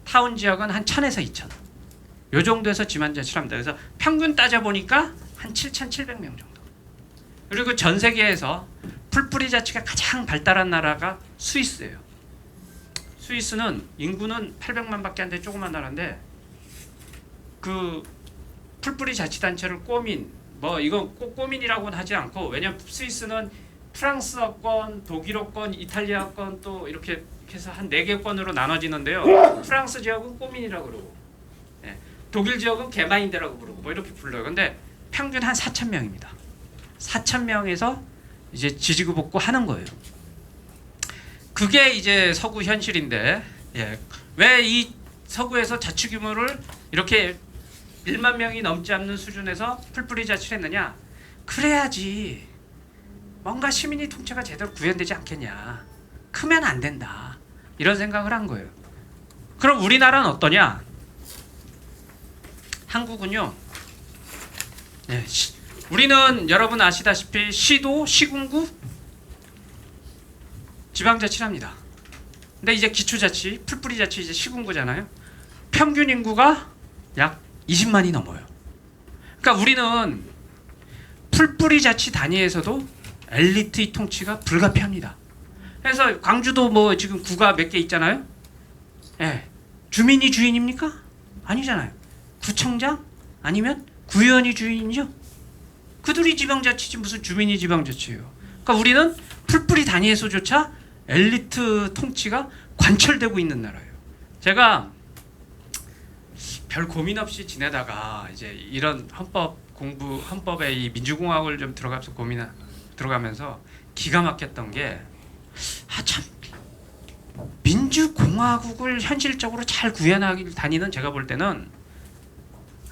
Speaker 1: 타운 지역은 한 1,000에서 2,000. 요 정도에서 지방자치를 합니다. 그래서 평균 따져 보니까 한 7,700명 정도. 그리고 전 세계에서 풀뿌리 자치가 가장 발달한 나라가 스위스예요. 스위스는 인구는 800만밖에 안 돼 조그만 나라인데 그 풀뿌리 자치단체를 꼬민, 뭐 이건 꼭 꼬민이라고는 하지 않고, 왜냐면 스위스는 프랑스어권, 독일어권, 이탈리아권 또 이렇게 해서 한 4개권으로 나눠지는데요. 프랑스 지역은 꼬민이라고 그러고, 예, 독일 지역은 게마인데라고 부르고 뭐 이렇게 불러요. 근데 평균 한 4,000명입니다. 4,000명에서 이제 지지고 볶고 하는 거예요. 그게 이제 서구 현실인데, 예, 왜 이 서구에서 자치 규모를 이렇게 1만 명이 넘지 않는 수준에서 풀뿌리 자치를 했느냐? 그래야지 뭔가 시민이 통치가 제대로 구현되지 않겠냐. 크면 안 된다. 이런 생각을 한 거예요. 그럼 우리나라는 어떠냐? 한국은요, 예, 우리는 여러분 아시다시피 시도, 시군구, 지방자치를 합니다. 근데 이제 기초자치, 풀뿌리 자치 이제 시군구잖아요. 평균 인구가 약 20만이 넘어요. 그러니까 우리는 풀뿌리 자치 단위에서도 엘리트의 통치가 불가피합니다. 그래서 광주도 뭐 지금 구가 몇 개 있잖아요. 예, 주민이 주인입니까? 아니잖아요. 구청장 아니면 구의원이 주인이죠. 그들이 지방자치지 무슨 주민이 지방자치예요. 그러니까 우리는 풀뿌리 단위에서조차 엘리트 통치가 관철되고 있는 나라예요. 제가 별 고민 없이 지내다가 이제 이런 헌법에 이 민주공화국을 좀 들어가면서 기가 막혔던 게 참 민주공화국을 현실적으로 잘 구현하길 다니는 제가 볼 때는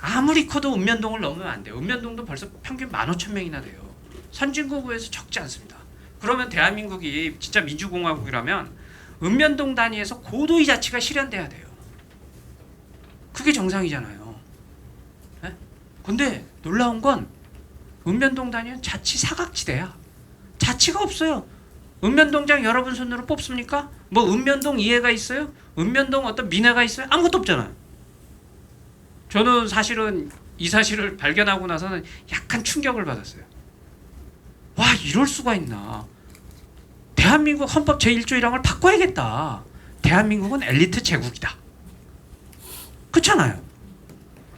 Speaker 1: 아무리 커도 읍면동을 넘으면 안 돼요. 읍면동도 벌써 평균 15,000명이나 돼요. 선진국에서 적지 않습니다. 그러면 대한민국이 진짜 민주공화국이라면 읍면동 단위에서 고도의 자치가 실현돼야 돼요. 그게 정상이잖아요. 네? 근데 놀라운 건 읍면동 단위는 자치 사각지대야. 자치가 없어요. 읍면동장 여러분 손으로 뽑습니까? 뭐 읍면동 이해가 있어요? 읍면동 어떤 민회가 있어요? 아무것도 없잖아요. 저는 사실은 이 사실을 발견하고 나서는 약간 충격을 받았어요. 와, 이럴 수가 있나. 대한민국 헌법 제1조 1항을 바꿔야겠다. 대한민국은 엘리트 제국이다. 그렇잖아요.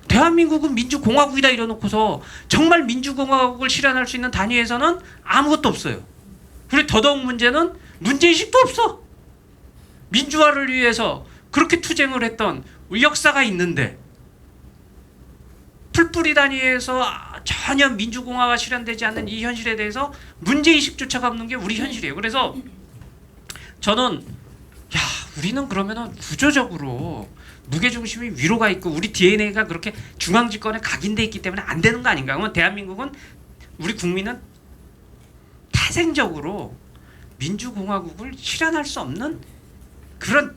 Speaker 1: 대한민국은 민주공화국이다 이러놓고서 정말 민주공화국을 실현할 수 있는 단위에서는 아무것도 없어요. 그리고 더더욱 문제는 문제의식도 없어. 민주화를 위해서 그렇게 투쟁을 했던 역사가 있는데 풀뿌리 단위에서 전혀 민주공화가 실현되지 않는 이 현실에 대해서 문제의식조차가 없는 게 우리 현실이에요. 그래서 저는 우리는 그러면은 구조적으로 무게중심이 위로 가 있고 우리 DNA가 그렇게 중앙집권에 각인돼 있기 때문에 안 되는 거 아닌가? 그러면 대한민국은 우리 국민은 태생적으로 민주공화국을 실현할 수 없는 그런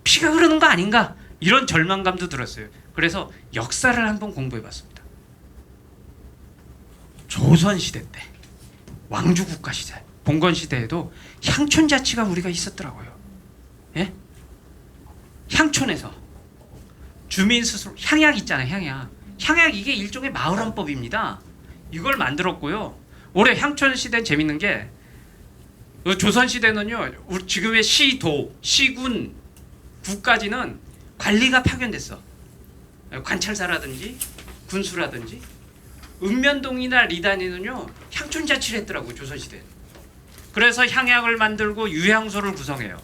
Speaker 1: 피가 흐르는 거 아닌가? 이런 절망감도 들었어요. 그래서 역사를 한번 공부해봤습니다. 조선시대 때 왕주국가 시대 봉건시대에도 향촌자치가 우리가 있었더라고요. 예? 향촌에서 주민 스스로 향약 있잖아요. 향약 이게 일종의 마을헌법입니다. 이걸 만들었고요. 올해 향촌시대는 재밌는 게 조선시대는요 지금의 시도, 시군, 구까지는 관리가 파견됐어. 관찰사라든지 군수라든지. 읍면동이나 리단위는요 향촌자치를 했더라고요. 조선시대. 그래서 향약을 만들고 유향소를 구성해요.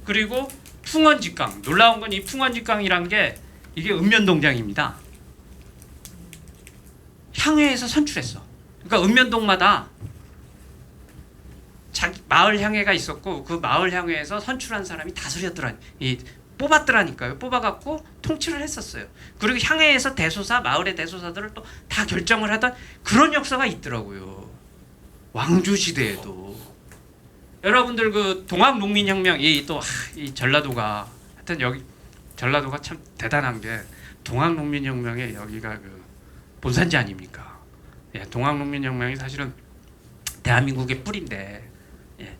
Speaker 1: 그리고 풍원직강, 놀라운 건 이 풍원직강이란 게 이게 읍면동장입니다. 향회에서 선출했어. 그러니까 읍면동마다 자기 마을 향회가 있었고 그 마을 향회에서 선출한 사람이 뽑았더라니까요. 뽑아갖고 통치를 했었어요. 그리고 향회에서 대소사, 마을의 대소사들을 또 다 결정을 하던 그런 역사가 있더라고요. 왕조 시대에도. 여러분들 그 동학농민혁명 이 전라도가 하여튼 여기 전라도가 참 대단한 게 동학농민혁명의 여기가 그 본산지 아닙니까? 예, 동학농민혁명이 사실은 대한민국의 뿌리인데 예,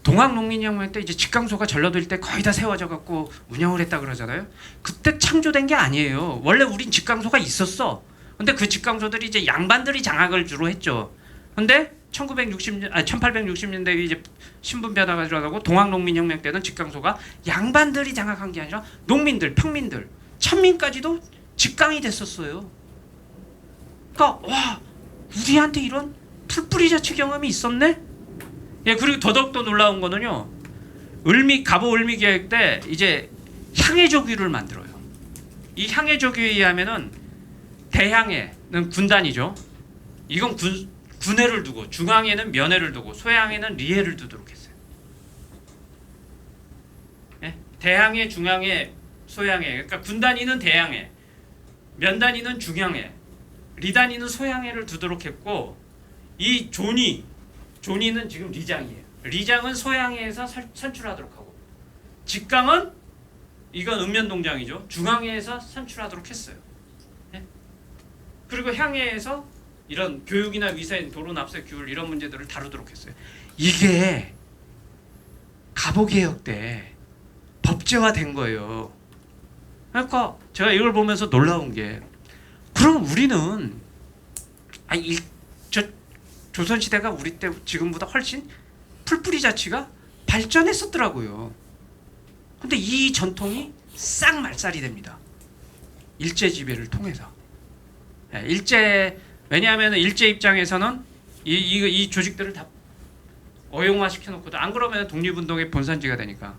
Speaker 1: 동학농민혁명 때 이제 직강소가 전라도 일대 거의 다 세워져 갖고 운영을 했다 그러잖아요. 그때 창조된 게 아니에요. 원래 우린 직강소가 있었어. 근데 그 직강소들이 이제 양반들이 장악을 주로 했죠. 근데 1860년대에 이제 신분 변화가 일어나고 동학농민혁명 때는 직강소가 양반들이 장악한 게 아니라 농민들, 평민들, 천민까지도 직강이 됐었어요. 그러니까 와, 우리한테 이런 풀뿌리 자치 경험이 있었네. 예, 그리고 더더욱 더 놀라운 거는요. 갑오 을미 계획 때 이제 향해조규를 만들어요. 이 향해조규에 의하면은 대향해는 군단이죠. 이건 군해를 두고 중앙에는 면해를 두고 소향에는 리해를 두도록 했어요. 예? 대향해, 중향해, 소향해. 그러니까 군단위는 대향해, 면단위는 중향해, 리단위는 소향해를 두도록 했고 이 조니는 지금 리장이에요. 리장은 소향해에서 선출하도록 하고 직강은 이건 읍면동장이죠. 중앙해에서 선출하도록 했어요. 예? 그리고 향해에서 이런 교육이나 위생, 도로 납세 규율 이런 문제들을 다루도록 했어요. 이게 갑오개혁 때 법제화된 거예요. 그러니까 제가 이걸 보면서 놀라운 게 그럼 우리는 조선시대가 우리 때 지금보다 훨씬 풀뿌리 자치가 발전했었더라고요. 근데 이 전통이 싹 말살이 됩니다. 일제 지배를 통해서. 일제 왜냐하면 일제 입장에서는 이 조직들을 다 어용화 시켜놓고도 안 그러면 독립운동의 본산지가 되니까.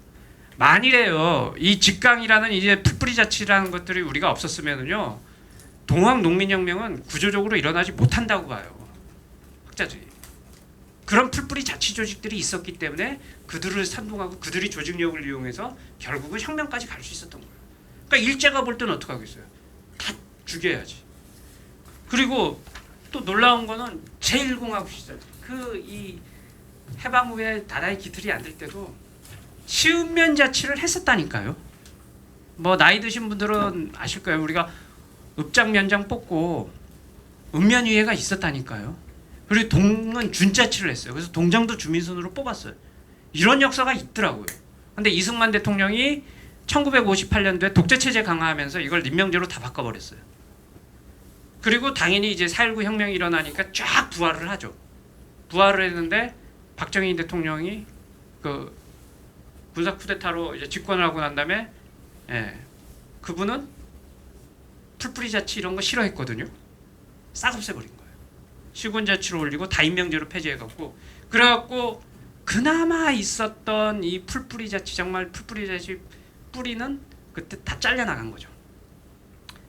Speaker 1: 만일에요 이 직강이라는 이제 풀뿌리 자치라는 것들이 우리가 없었으면은요 동학 농민혁명은 구조적으로 일어나지 못한다고 봐요 학자들이. 그런 풀뿌리 자치 조직들이 있었기 때문에 그들을 선동하고 그들이 조직력을 이용해서 결국은 혁명까지 갈 수 있었던 거예요. 그러니까 일제가 볼 때는 어떻게 하겠어요? 다 죽여야지. 그리고 또 놀라운 거는 제1공화국 시절 그 이 해방 후에 나라의 기틀이 안 될 때도 시읍면 자치를 했었다니까요. 뭐 나이 드신 분들은 아실 거예요. 우리가 읍장 면장 뽑고 읍면위회가 있었다니까요. 그리고 동은 준자치를 했어요. 그래서 동정도 주민선으로 뽑았어요. 이런 역사가 있더라고요. 근데 이승만 대통령이 1958년도에 독재체제 강화하면서 이걸 임명제로 다 바꿔버렸어요. 그리고 당연히 이제 4.19 혁명이 일어나니까 쫙 부활을 하죠. 부활을 했는데 박정희 대통령이 그 군사 쿠데타로 이제 집권을 하고 난 다음에 그분은 풀뿌리 자치 이런 거 싫어했거든요. 싹 없애버린 거예요. 시군자치로 올리고 다임명제로 폐지해갖고 그래갖고 그나마 있었던 이 풀뿌리 자치 정말 풀뿌리 자치 뿌리는 그때 다 잘려나간 거죠.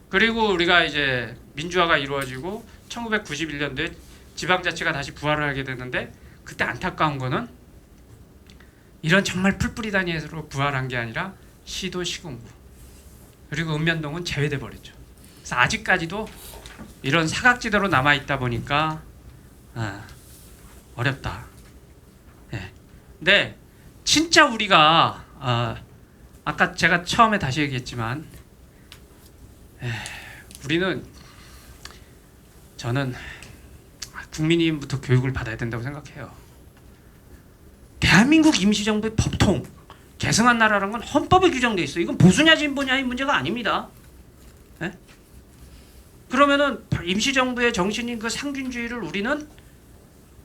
Speaker 1: 그리고 우리가 이제 민주화가 이루어지고 1991년도에 지방자치가 다시 부활을 하게 되는데 그때 안타까운 거는 이런 정말 풀뿌리 단위로 부활한 게 아니라 시도 시군구 그리고 읍면동은 제외돼 버렸죠. 그래서 아직까지도 이런 사각지대로 남아 있다 보니까 어렵다. 근데 진짜 우리가 아까 제가 처음에 다시 얘기했지만 저는 국민의힘부터 교육을 받아야 된다고 생각해요. 대한민국 임시정부의 법통 계승한 나라라는 건 헌법에 규정돼 있어요. 이건 보수냐 진보냐의 문제가 아닙니다. 그러면은 임시정부의 정신인 그 상균주의를 우리는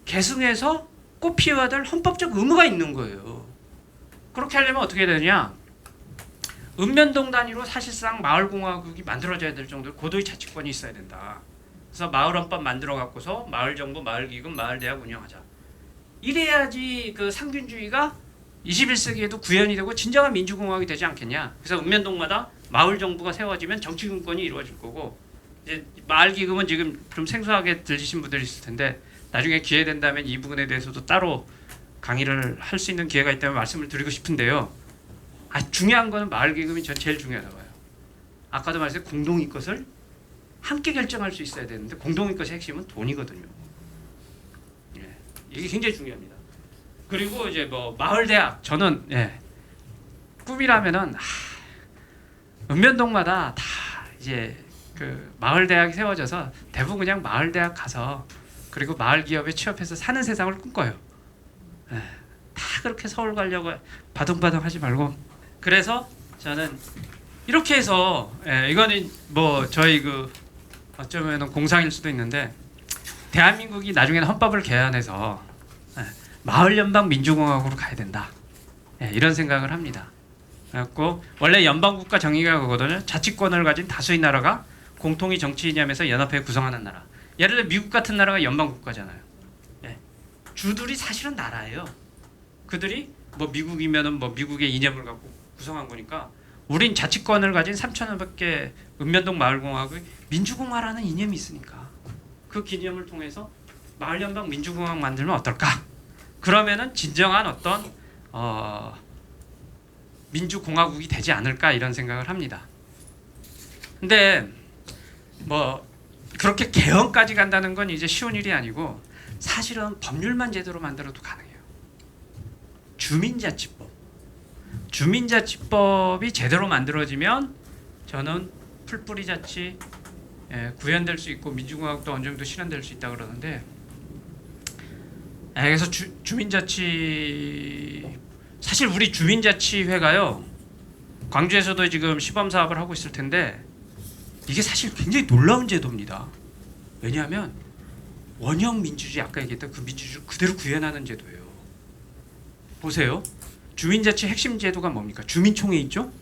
Speaker 1: 계승해서 꼭 피해야 될 헌법적 의무가 있는 거예요. 그렇게 하려면 어떻게 되느냐? 읍면동 단위로 사실상 마을공화국이 만들어져야 될 정도로 고도의 자치권이 있어야 된다. 그래서 마을헌법 만들어 갖고서 마을정부, 마을기금, 마을대학 운영하자. 이래야지 그 상균주의가 21세기에도 구현이 되고 진정한 민주공화국이 되지 않겠냐. 그래서 읍면동마다 마을정부가 세워지면 정치분권이 이루어질 거고 이제 마을기금은 지금 좀 생소하게 들리신 분들이 있을 텐데 나중에 기회 된다면 이 부분에 대해서도 따로 강의를 할 수 있는 기회가 있다면 말씀을 드리고 싶은데요. 중요한 거는 마을기금이 전 제일 중요하다고 봐요. 아까도 말했어요. 공동의 것을 함께 결정할 수 있어야 되는데 공동의 것의 핵심은 돈이거든요. 이게 굉장히 중요합니다. 그리고 이제 뭐 마을대학 저는 꿈이라면은 읍면동마다 다 이제 그 마을대학이 세워져서 대부분 그냥 마을대학 가서 그리고 마을기업에 취업해서 사는 세상을 꿈꿔요. 다 그렇게 서울 가려고 바둥바둥 하지 말고. 그래서 저는 이렇게 해서 이거는 뭐 저희 그 어쩌면 공상일 수도 있는데 대한민국이 나중에는 헌법을 개헌해서 마을연방 민주공화국으로 가야 된다. 이런 생각을 합니다. 그래갖고 원래 연방국가 정의가 그거거든요. 자치권을 가진 다수의 나라가 공통의 정치 이념에서 연합회 구성하는 나라. 예를 들어 미국 같은 나라가 연방국가잖아요. 주들이 사실은 나라예요. 그들이 뭐 미국이면은 뭐 미국의 이념을 갖고 구성한 거니까 우린 자치권을 가진 3,500개 읍면동 마을공화국이 민주공화라는 이념이 있으니까 그 기념을 통해서 마을연방 민주공화국 만들면 어떨까? 그러면은 진정한 어떤 민주공화국이 되지 않을까 이런 생각을 합니다. 근데 뭐 그렇게 개헌까지 간다는 건 이제 쉬운 일이 아니고 사실은 법률만 제대로 만들어도 가능해요. 주민자치법이 제대로 만들어지면 저는 풀뿌리 자치 구현될 수 있고 민주공화국도 어느 정도 실현될 수 있다 그러는데 그래서 주민자치 사실 우리 주민자치회가요 광주에서도 지금 시범 사업을 하고 있을 텐데 이게 사실 굉장히 놀라운 제도입니다. 왜냐하면 원형 민주주의 아까 얘기했던 그 민주주의를 그대로 구현하는 제도예요. 보세요. 주민자치 핵심 제도가 뭡니까? 주민총회 있죠?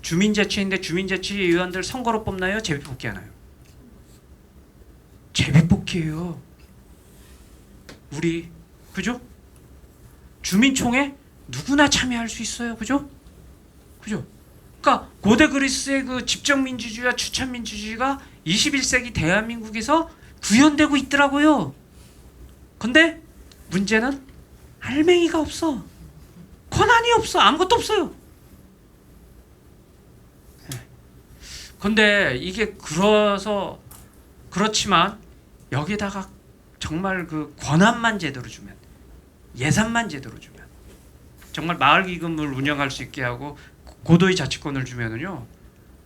Speaker 1: 주민자치인데 주민자치 의원들 선거로 뽑나요? 재배뽑기 하나요? 제비뽑기예요. 우리 그죠? 주민총회 누구나 참여할 수 있어요. 그죠? 그죠? 그러니까 고대 그리스의 그 집정민주주의와 추천민주주의가 21세기 대한민국에서 구현되고 있더라고요. 근데 문제는 알맹이가 없어. 권한이 없어. 아무것도 없어요. 근데 이게 그렇지만 여기다가 정말 그 권한만 제대로 주면, 예산만 제대로 주면, 정말 마을 기금을 운영할 수 있게 하고 고도의 자치권을 주면은요,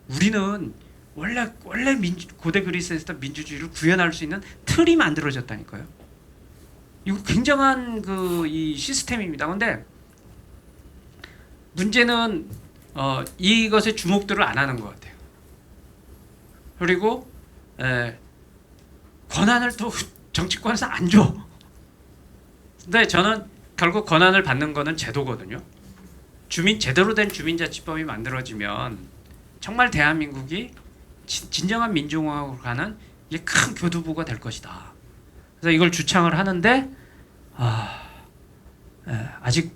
Speaker 1: 우리는 원래 고대 그리스에서 민주주의를 구현할 수 있는 틀이 만들어졌다니까요. 이거 굉장한 그 이 시스템입니다. 근데 문제는 이것에 주목들을 안 하는 것 같아요. 그리고 권한을 또 정치권에서 안 줘. 근데 저는 결국 권한을 받는 거는 제도거든요. 제대로 된 주민자치법이 만들어지면 정말 대한민국이 진정한 민주공화국으로 가는 이게 큰 교두보가 될 것이다. 그래서 이걸 주창을 하는데 아직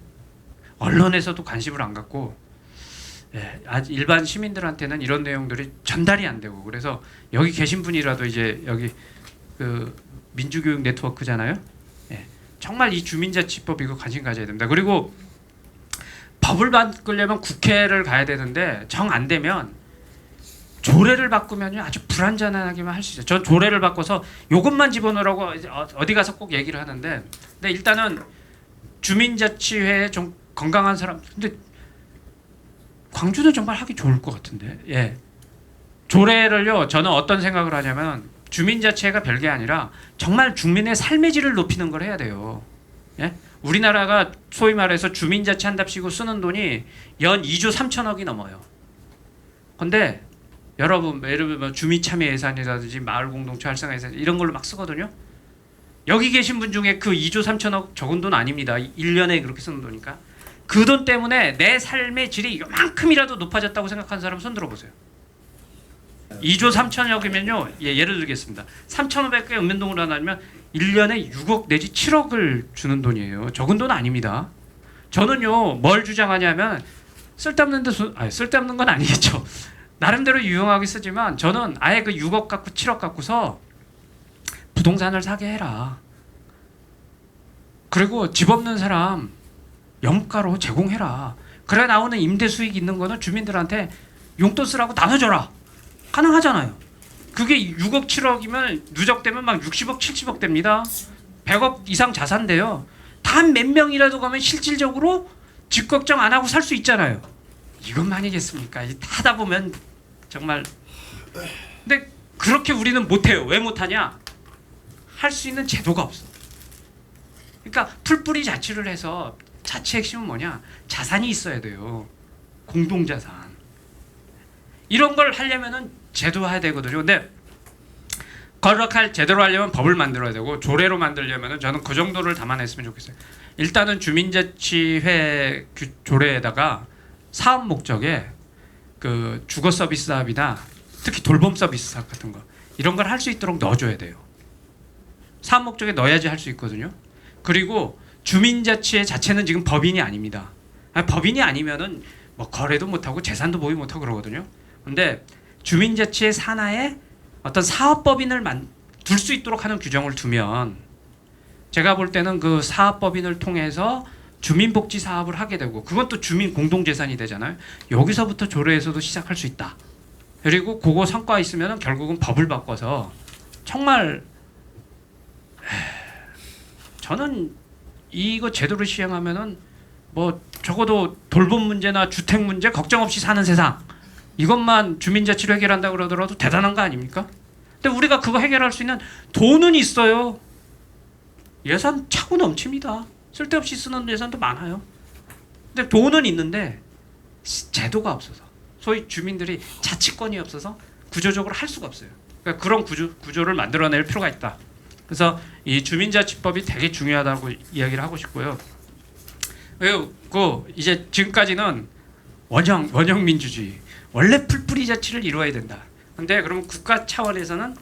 Speaker 1: 언론에서도 관심을 안 갖고 아직 일반 시민들한테는 이런 내용들이 전달이 안 되고, 그래서 여기 계신 분이라도 이제 여기 그 민주교육 네트워크잖아요. 정말 이 주민자치법 이거 관심 가져야 됩니다. 그리고 법을 바꾸려면 국회를 가야 되는데 정 안 되면 조례를 바꾸면요 아주 불안전하게만 할 수 있어요. 전 조례를 바꿔서 이것만 집어넣으라고 어디 가서 꼭 얘기를 하는데, 근데 일단은 주민자치회에 좀 건강한 사람, 근데 광주는 정말 하기 좋을 것 같은데, 조례를요 저는 어떤 생각을 하냐면 주민자치회가 별게 아니라 정말 주민의 삶의 질을 높이는 걸 해야 돼요. 우리나라가 소위 말해서 주민자치 한답시고 쓰는 돈이 연 2조 3천억이 넘어요. 근데 여러분 예를 들면 주민참여 예산이라든지 마을공동체 활성화 예산 이런 걸로 막 쓰거든요. 여기 계신 분 중에 그 2조 3천억 적은 돈 아닙니다. 1년에 그렇게 쓰는 돈이니까. 그 돈 때문에 내 삶의 질이 요만큼이라도 높아졌다고 생각하는 사람 손 들어보세요. 2조 3천억이면요. 예를 들겠습니다. 3,500개 읍면동으로 나누면 1년에 6억 내지 7억을 주는 돈이에요. 적은 돈 아닙니다. 저는요. 뭘 주장하냐면 쓸데없는 건 아니겠죠. 나름대로 유용하게 쓰지만 저는 아예 그 6억 갖고 7억 갖고서 부동산을 사게 해라. 그리고 집 없는 사람 영가로 제공해라. 그래 나오는 임대 수익 있는 거는 주민들한테 용돈 쓰라고 나눠줘라. 가능하잖아요. 그게 6억 7억이면 누적되면 막 60억 70억 됩니다. 100억 이상 자산돼요. 단 몇 명이라도 가면 실질적으로 집 걱정 안 하고 살 수 있잖아요. 이것만이겠습니까? 하다 보면 정말. 근데 그렇게 우리는 못해요. 왜 못하냐? 할 수 있는 제도가 없어. 그러니까 풀뿌리 자치를 해서 자치 핵심은 뭐냐? 자산이 있어야 돼요. 공동자산. 이런 걸 하려면은 제도화해야 되거든요. 근데 제대로 하려면 법을 만들어야 되고 조례로 만들려면은 저는 그 정도를 담아냈으면 좋겠어요. 일단은 주민자치회 조례에다가 사업 목적에 그 주거 서비스 사업이나 특히 돌봄 서비스 사업 같은 거 이런 걸 할 수 있도록 넣어줘야 돼요. 사업 목적에 넣어야지 할 수 있거든요. 그리고 주민자치회 자체는 지금 법인이 아닙니다. 법인이 아니면은 뭐 거래도 못하고 재산도 보유 못하고 그러거든요. 근데 주민자치회 산하에 어떤 사업법인을 둘 수 있도록 하는 규정을 두면 제가 볼 때는 그 사업법인을 통해서 주민복지 사업을 하게 되고 그건 또 주민 공동재산이 되잖아요. 여기서부터 조례에서도 시작할 수 있다. 그리고 그거 성과 있으면 결국은 법을 바꿔서 정말 저는 이거 제대로 시행하면은 뭐 적어도 돌봄 문제나 주택 문제 걱정 없이 사는 세상 이것만 주민자치로 해결한다 그러더라도 대단한 거 아닙니까? 근데 우리가 그거 해결할 수 있는 돈은 있어요. 예산 차고 넘칩니다. 쓸데없이 쓰는 예산도 많아요. 근데 돈은 있는데 제도가 없어서 소위 주민들이 자치권이 없어서 구조적으로 할 수가 없어요. 그러니까 그런 구조를 만들어낼 필요가 있다. 그래서 이 주민자치법이 되게 중요하다고 이야기를 하고 싶고요. 그리고 이제 지금까지는 원형 민주주의 원래 풀뿌리 자치를 이루어야 된다. 근데 그럼 국가 차원에서는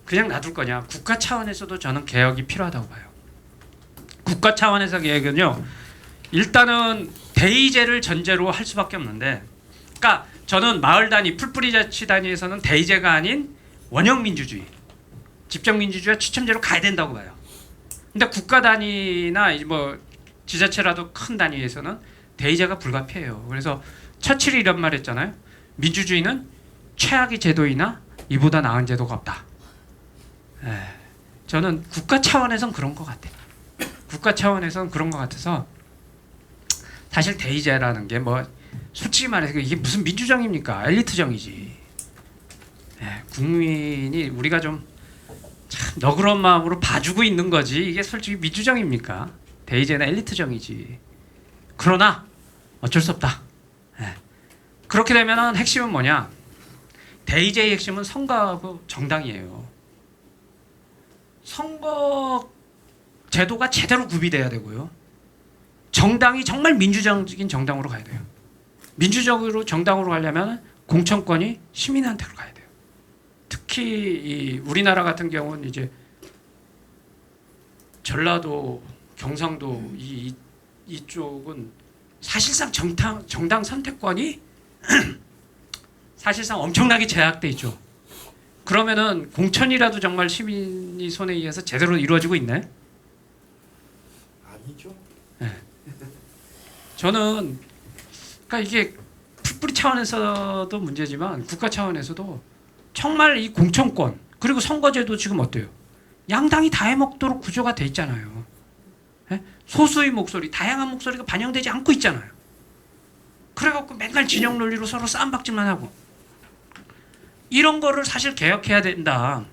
Speaker 1: 그냥 놔둘 거냐? 국가 차원에서도 저는 개혁이 필요하다고 봐요. 국가 차원에서 개혁은요. 일단은 대의제를 전제로 할 수밖에 없는데, 그러니까 저는 마을 단위, 풀뿌리 자치 단위에서는 대의제가 아닌 원형 민주주의, 집정 민주주의와 추첨제로 가야 된다고 봐요. 근데 국가 단위나 뭐 지자체라도 큰 단위에서는 대의제가 불가피해요. 그래서 처칠이 이런 말 했잖아요. 민주주의는 최악의 제도이나 이보다 나은 제도가 없다. 저는 국가 차원에선 그런 것 같아요. 국가 차원에선 그런 것 같아서 사실 대의제라는 게 뭐 솔직히 말해서 이게 무슨 민주정입니까? 엘리트정이지. 국민이 우리가 좀 참 너그러운 마음으로 봐주고 있는 거지 이게 솔직히 민주정입니까? 대의제는 엘리트정이지. 그러나 어쩔 수 없다. 그렇게 되면은 핵심은 뭐냐? 대의제의 핵심은 선거하고 정당이에요. 선거 제도가 제대로 구비돼야 되고요. 정당이 정말 민주적인 정당으로 가야 돼요. 민주적으로 정당으로 가려면 공천권이 시민한테로 가야 돼요. 특히 이 우리나라 같은 경우는 이제 전라도, 경상도 이쪽은 사실상 정당 선택권이 사실상 엄청나게 제약돼 있죠. 그러면은 공천이라도 정말 시민이 손에 의해서 제대로 이루어지고 있나요?
Speaker 2: 아니죠.
Speaker 1: 저는 그러니까 이게 풀뿌리 차원에서도 문제지만 국가 차원에서도 정말 이 공천권 그리고 선거제도 지금 어때요? 양당이 다 해먹도록 구조가 돼 있잖아요. 소수의 목소리, 다양한 목소리가 반영되지 않고 있잖아요. 그래갖고 맨날 진영 논리로 서로 싸움박질만 하고 이런 거를 사실 개혁해야 된다.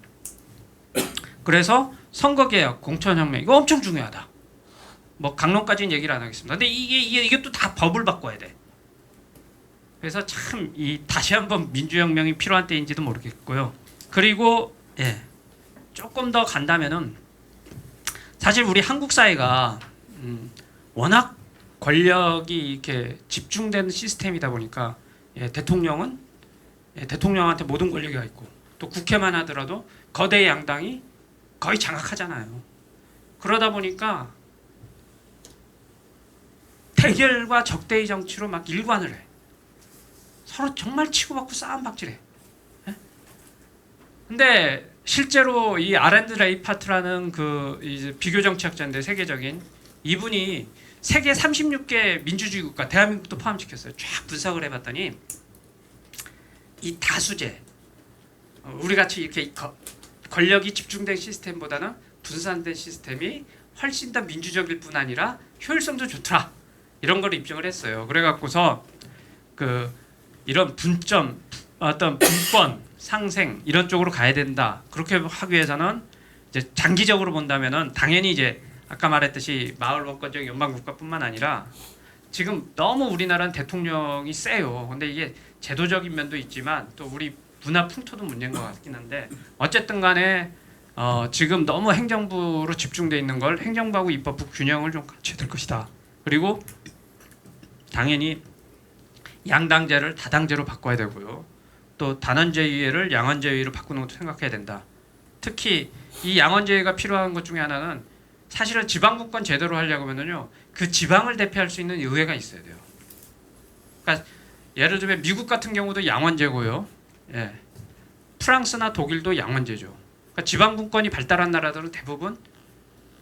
Speaker 1: 그래서 선거개혁, 공천혁명 이거 엄청 중요하다. 뭐 강론까지는 얘기를 안 하겠습니다. 근데 이게 또 다 법을 바꿔야 돼. 그래서 참 다시 한번 민주혁명이 필요한 때인지도 모르겠고요. 그리고 조금 더 간다면은 사실 우리 한국 사회가 워낙 권력이 이렇게 집중되는 시스템이다 보니까 대통령은 대통령한테 모든 권력이 가 있고 또 국회만 하더라도 거대 양당이 거의 장악하잖아요. 그러다 보니까 대결과 적대의 정치로 막 일관을 해. 서로 정말 치고받고 싸움박질해. 근데 실제로 이 아랜드 레이파트라는 그 이제 비교 정치학자인데 세계적인 이분이 세계 36개 민주주의 국가 대한민국도 포함시켰어요. 쫙 분석을 해봤더니 이 다수제 우리 같이 이렇게 권력이 집중된 시스템보다는 분산된 시스템이 훨씬 더 민주적일 뿐 아니라 효율성도 좋더라. 이런 걸 입증을 했어요. 그래갖고서 그 이런 분점 어떤 분권 상생 이런 쪽으로 가야 된다. 그렇게 하기 위해서는 이제 장기적으로 본다면은 당연히 이제 아까 말했듯이 마을 원권적 연방 국가뿐만 아니라 지금 너무 우리나라는 대통령이 세요. 근데 이게 제도적인 면도 있지만 또 우리 문화 풍토도 문제인 것 같긴 한데 어쨌든 간에 지금 너무 행정부로 집중돼 있는 걸 행정부하고 입법부 균형을 좀 갖춰야 될 것이다. 그리고 당연히 양당제를 다당제로 바꿔야 되고요. 또 단원제의회를 양원제의회로 바꾸는 것도 생각해야 된다. 특히 이 양원제의회가 필요한 것 중에 하나는 사실은 지방분권 제대로 하려고 하면요, 그 지방을 대표할 수 있는 의회가 있어야 돼요. 그러니까 예를 들면 미국 같은 경우도 양원제고요. 프랑스나 독일도 양원제죠. 그러니까 지방분권이 발달한 나라들은 대부분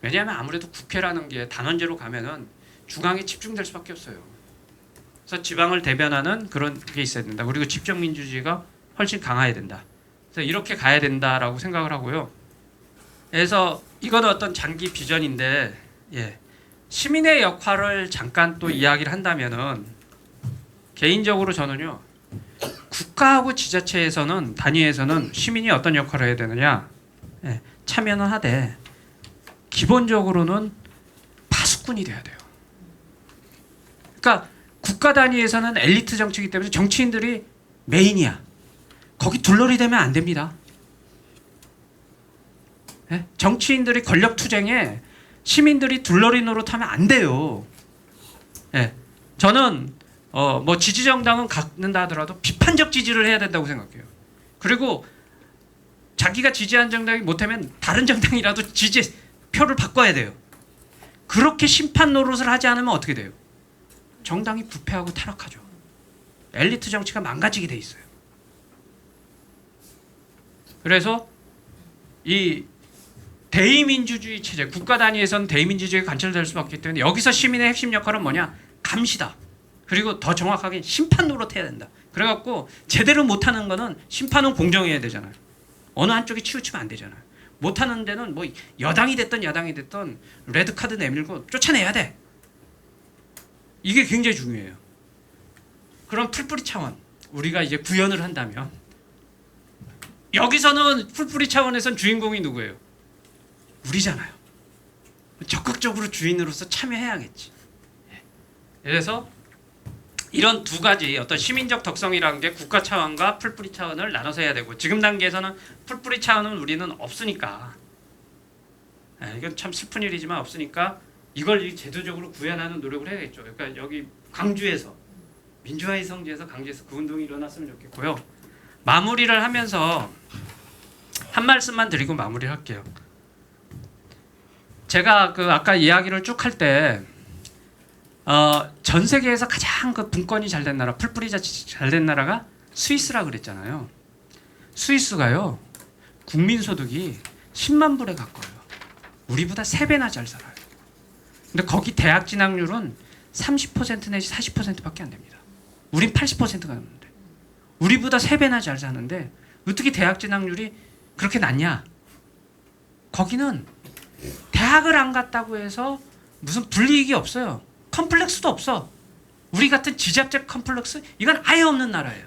Speaker 1: 왜냐하면 아무래도 국회라는 게 단원제로 가면은 중앙에 집중될 수밖에 없어요. 그래서 지방을 대변하는 그런 게 있어야 된다. 그리고 집정민주주의가 훨씬 강화해야 된다. 그래서 이렇게 가야 된다라고 생각을 하고요. 그래서 이건 어떤 장기 비전인데 시민의 역할을 잠깐 또 이야기를 한다면은 개인적으로 저는요. 국가하고 지자체에서는 단위에서는 시민이 어떤 역할을 해야 되느냐 참여는 하되 기본적으로는 파수꾼이 돼야 돼요. 그러니까 국가 단위에서는 엘리트 정치이기 때문에 정치인들이 메인이야. 거기 둘러리 되면 안 됩니다. 정치인들이 권력 투쟁에 시민들이 둘러리 노릇하면 안 돼요. 저는 뭐 지지 정당은 갖는다 하더라도 비판적 지지를 해야 된다고 생각해요. 그리고 자기가 지지한 정당이 못하면 다른 정당이라도 지지 표를 바꿔야 돼요. 그렇게 심판 노릇을 하지 않으면 어떻게 돼요? 정당이 부패하고 타락하죠. 엘리트 정치가 망가지게 돼 있어요. 그래서 이 대의민주주의 체제, 국가 단위에서는 대의민주주의가 관철될 수밖에 없기 때문에 여기서 시민의 핵심 역할은 뭐냐? 감시다. 그리고 더 정확하게 심판 노릇해야 된다. 그래갖고 제대로 못하는 거는 심판은 공정해야 되잖아요. 어느 한쪽에 치우치면 안 되잖아요. 못하는 데는 뭐 여당이 됐든 야당이 됐든 레드카드 내밀고 쫓아내야 돼. 이게 굉장히 중요해요. 그럼 풀뿌리 차원, 우리가 이제 구현을 한다면 여기서는 풀뿌리 차원에선 주인공이 누구예요? 우리잖아요. 적극적으로 주인으로서 참여해야겠지. 그래서 이런 두 가지 어떤 시민적 덕성이라는 게 국가 차원과 풀뿌리 차원을 나눠서 해야 되고, 지금 단계에서는 풀뿌리 차원은 우리는 없으니까, 이건 참 슬픈 일이지만 없으니까 이걸 제도적으로 구현하는 노력을 해야겠죠. 그러니까 여기 광주에서 민주화의 성지에서 강주에서 그 운동이 일어났으면 좋겠고요. 마무리를 하면서 한 말씀만 드리고 마무리를 할게요. 제가 그 아까 이야기를 쭉 할 때 전 세계에서 가장 그 분권이 잘 된 나라, 풀뿌리 자치 잘 된 나라가 스위스라 그랬잖아요. 스위스가요, 국민 소득이 10만 불에 가까워요. 우리보다 3배나 잘 살아요. 근데 거기 대학 진학률은 30% 내지 40%밖에 안 됩니다. 우린 80%가 넘는데 우리보다 3배나 잘 사는데 어떻게 대학 진학률이 그렇게 낮냐? 거기는 대학을 안 갔다고 해서 무슨 불이익이 없어요. 컴플렉스도 없어. 우리 같은 지자체 컴플렉스 이건 아예 없는 나라예요.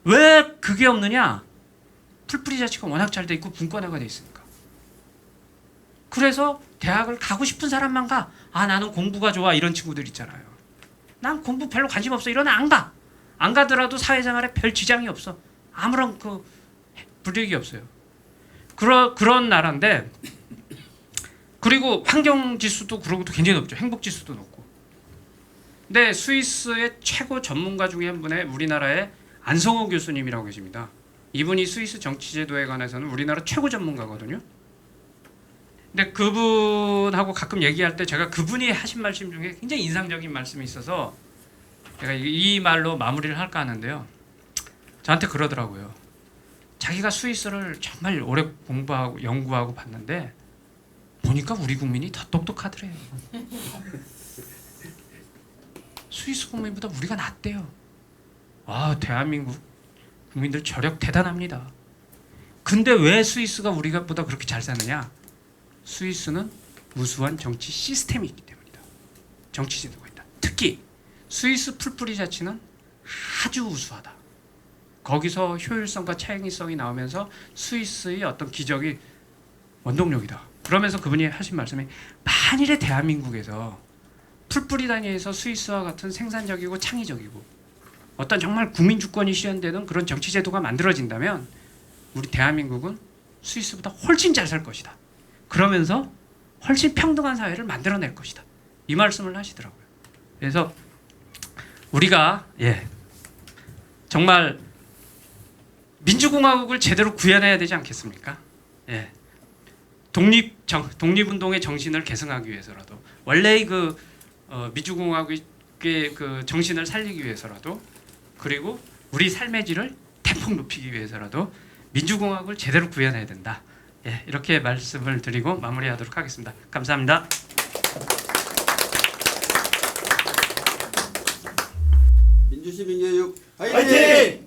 Speaker 1: 왜 그게 없느냐? 풀뿌리 자치가 워낙 잘 돼 있고 분권화가 돼 있으니까. 그래서 대학을 가고 싶은 사람만 가. 아, 나는 공부가 좋아, 이런 친구들 있잖아요. 난 공부 별로 관심 없어, 이러면 안 가. 안 가더라도 사회생활에 별 지장이 없어. 아무런 그 불이익이 없어요. 그런 나라인데, 그리고 환경 지수도 그러고도 굉장히 높죠. 행복 지수도 높고. 근데 스위스의 최고 전문가 중에 한 분의 우리나라의 안성호 교수님이라고 계십니다. 이분이 스위스 정치 제도에 관해서는 우리나라 최고 전문가거든요. 근데 그분하고 가끔 얘기할 때 제가 그분이 하신 말씀 중에 굉장히 인상적인 말씀이 있어서 제가 이 말로 마무리를 할까 하는데요. 저한테 그러더라고요. 자기가 스위스를 정말 오래 공부하고 연구하고 봤는데 보니까 우리 국민이 더 똑똑하더래요. 스위스 국민보다 우리가 낫대요. 아, 대한민국 국민들 저력 대단합니다. 근데 왜 스위스가 우리보다 그렇게 잘 사느냐? 스위스는 우수한 정치 시스템이 있기 때문이다. 정치 제도가 있다. 특히 스위스 풀뿌리 자치는 아주 우수하다. 거기서 효율성과 창의성이 나오면서 스위스의 어떤 기적이 원동력이다. 그러면서 그분이 하신 말씀이, 만일에 대한민국에서 풀뿌리 단위에서 스위스와 같은 생산적이고 창의적이고 어떤 정말 국민 주권이 실현되는 그런 정치 제도가 만들어진다면 우리 대한민국은 스위스보다 훨씬 잘 살 것이다. 그러면서 훨씬 평등한 사회를 만들어낼 것이다. 이 말씀을 하시더라고요. 그래서 우리가 정말 민주공화국을 제대로 구현해야 되지 않겠습니까? 독립운동의 정신을 계승하기 위해서라도, 원래의 그 민주공화국의 그 정신을 살리기 위해서라도, 그리고 우리 삶의 질을 대폭 높이기 위해서라도 민주공화국을 제대로 구현해야 된다. 이렇게 말씀을 드리고 마무리하도록 하겠습니다. 감사합니다.
Speaker 2: 민주시민교육
Speaker 3: 화이팅!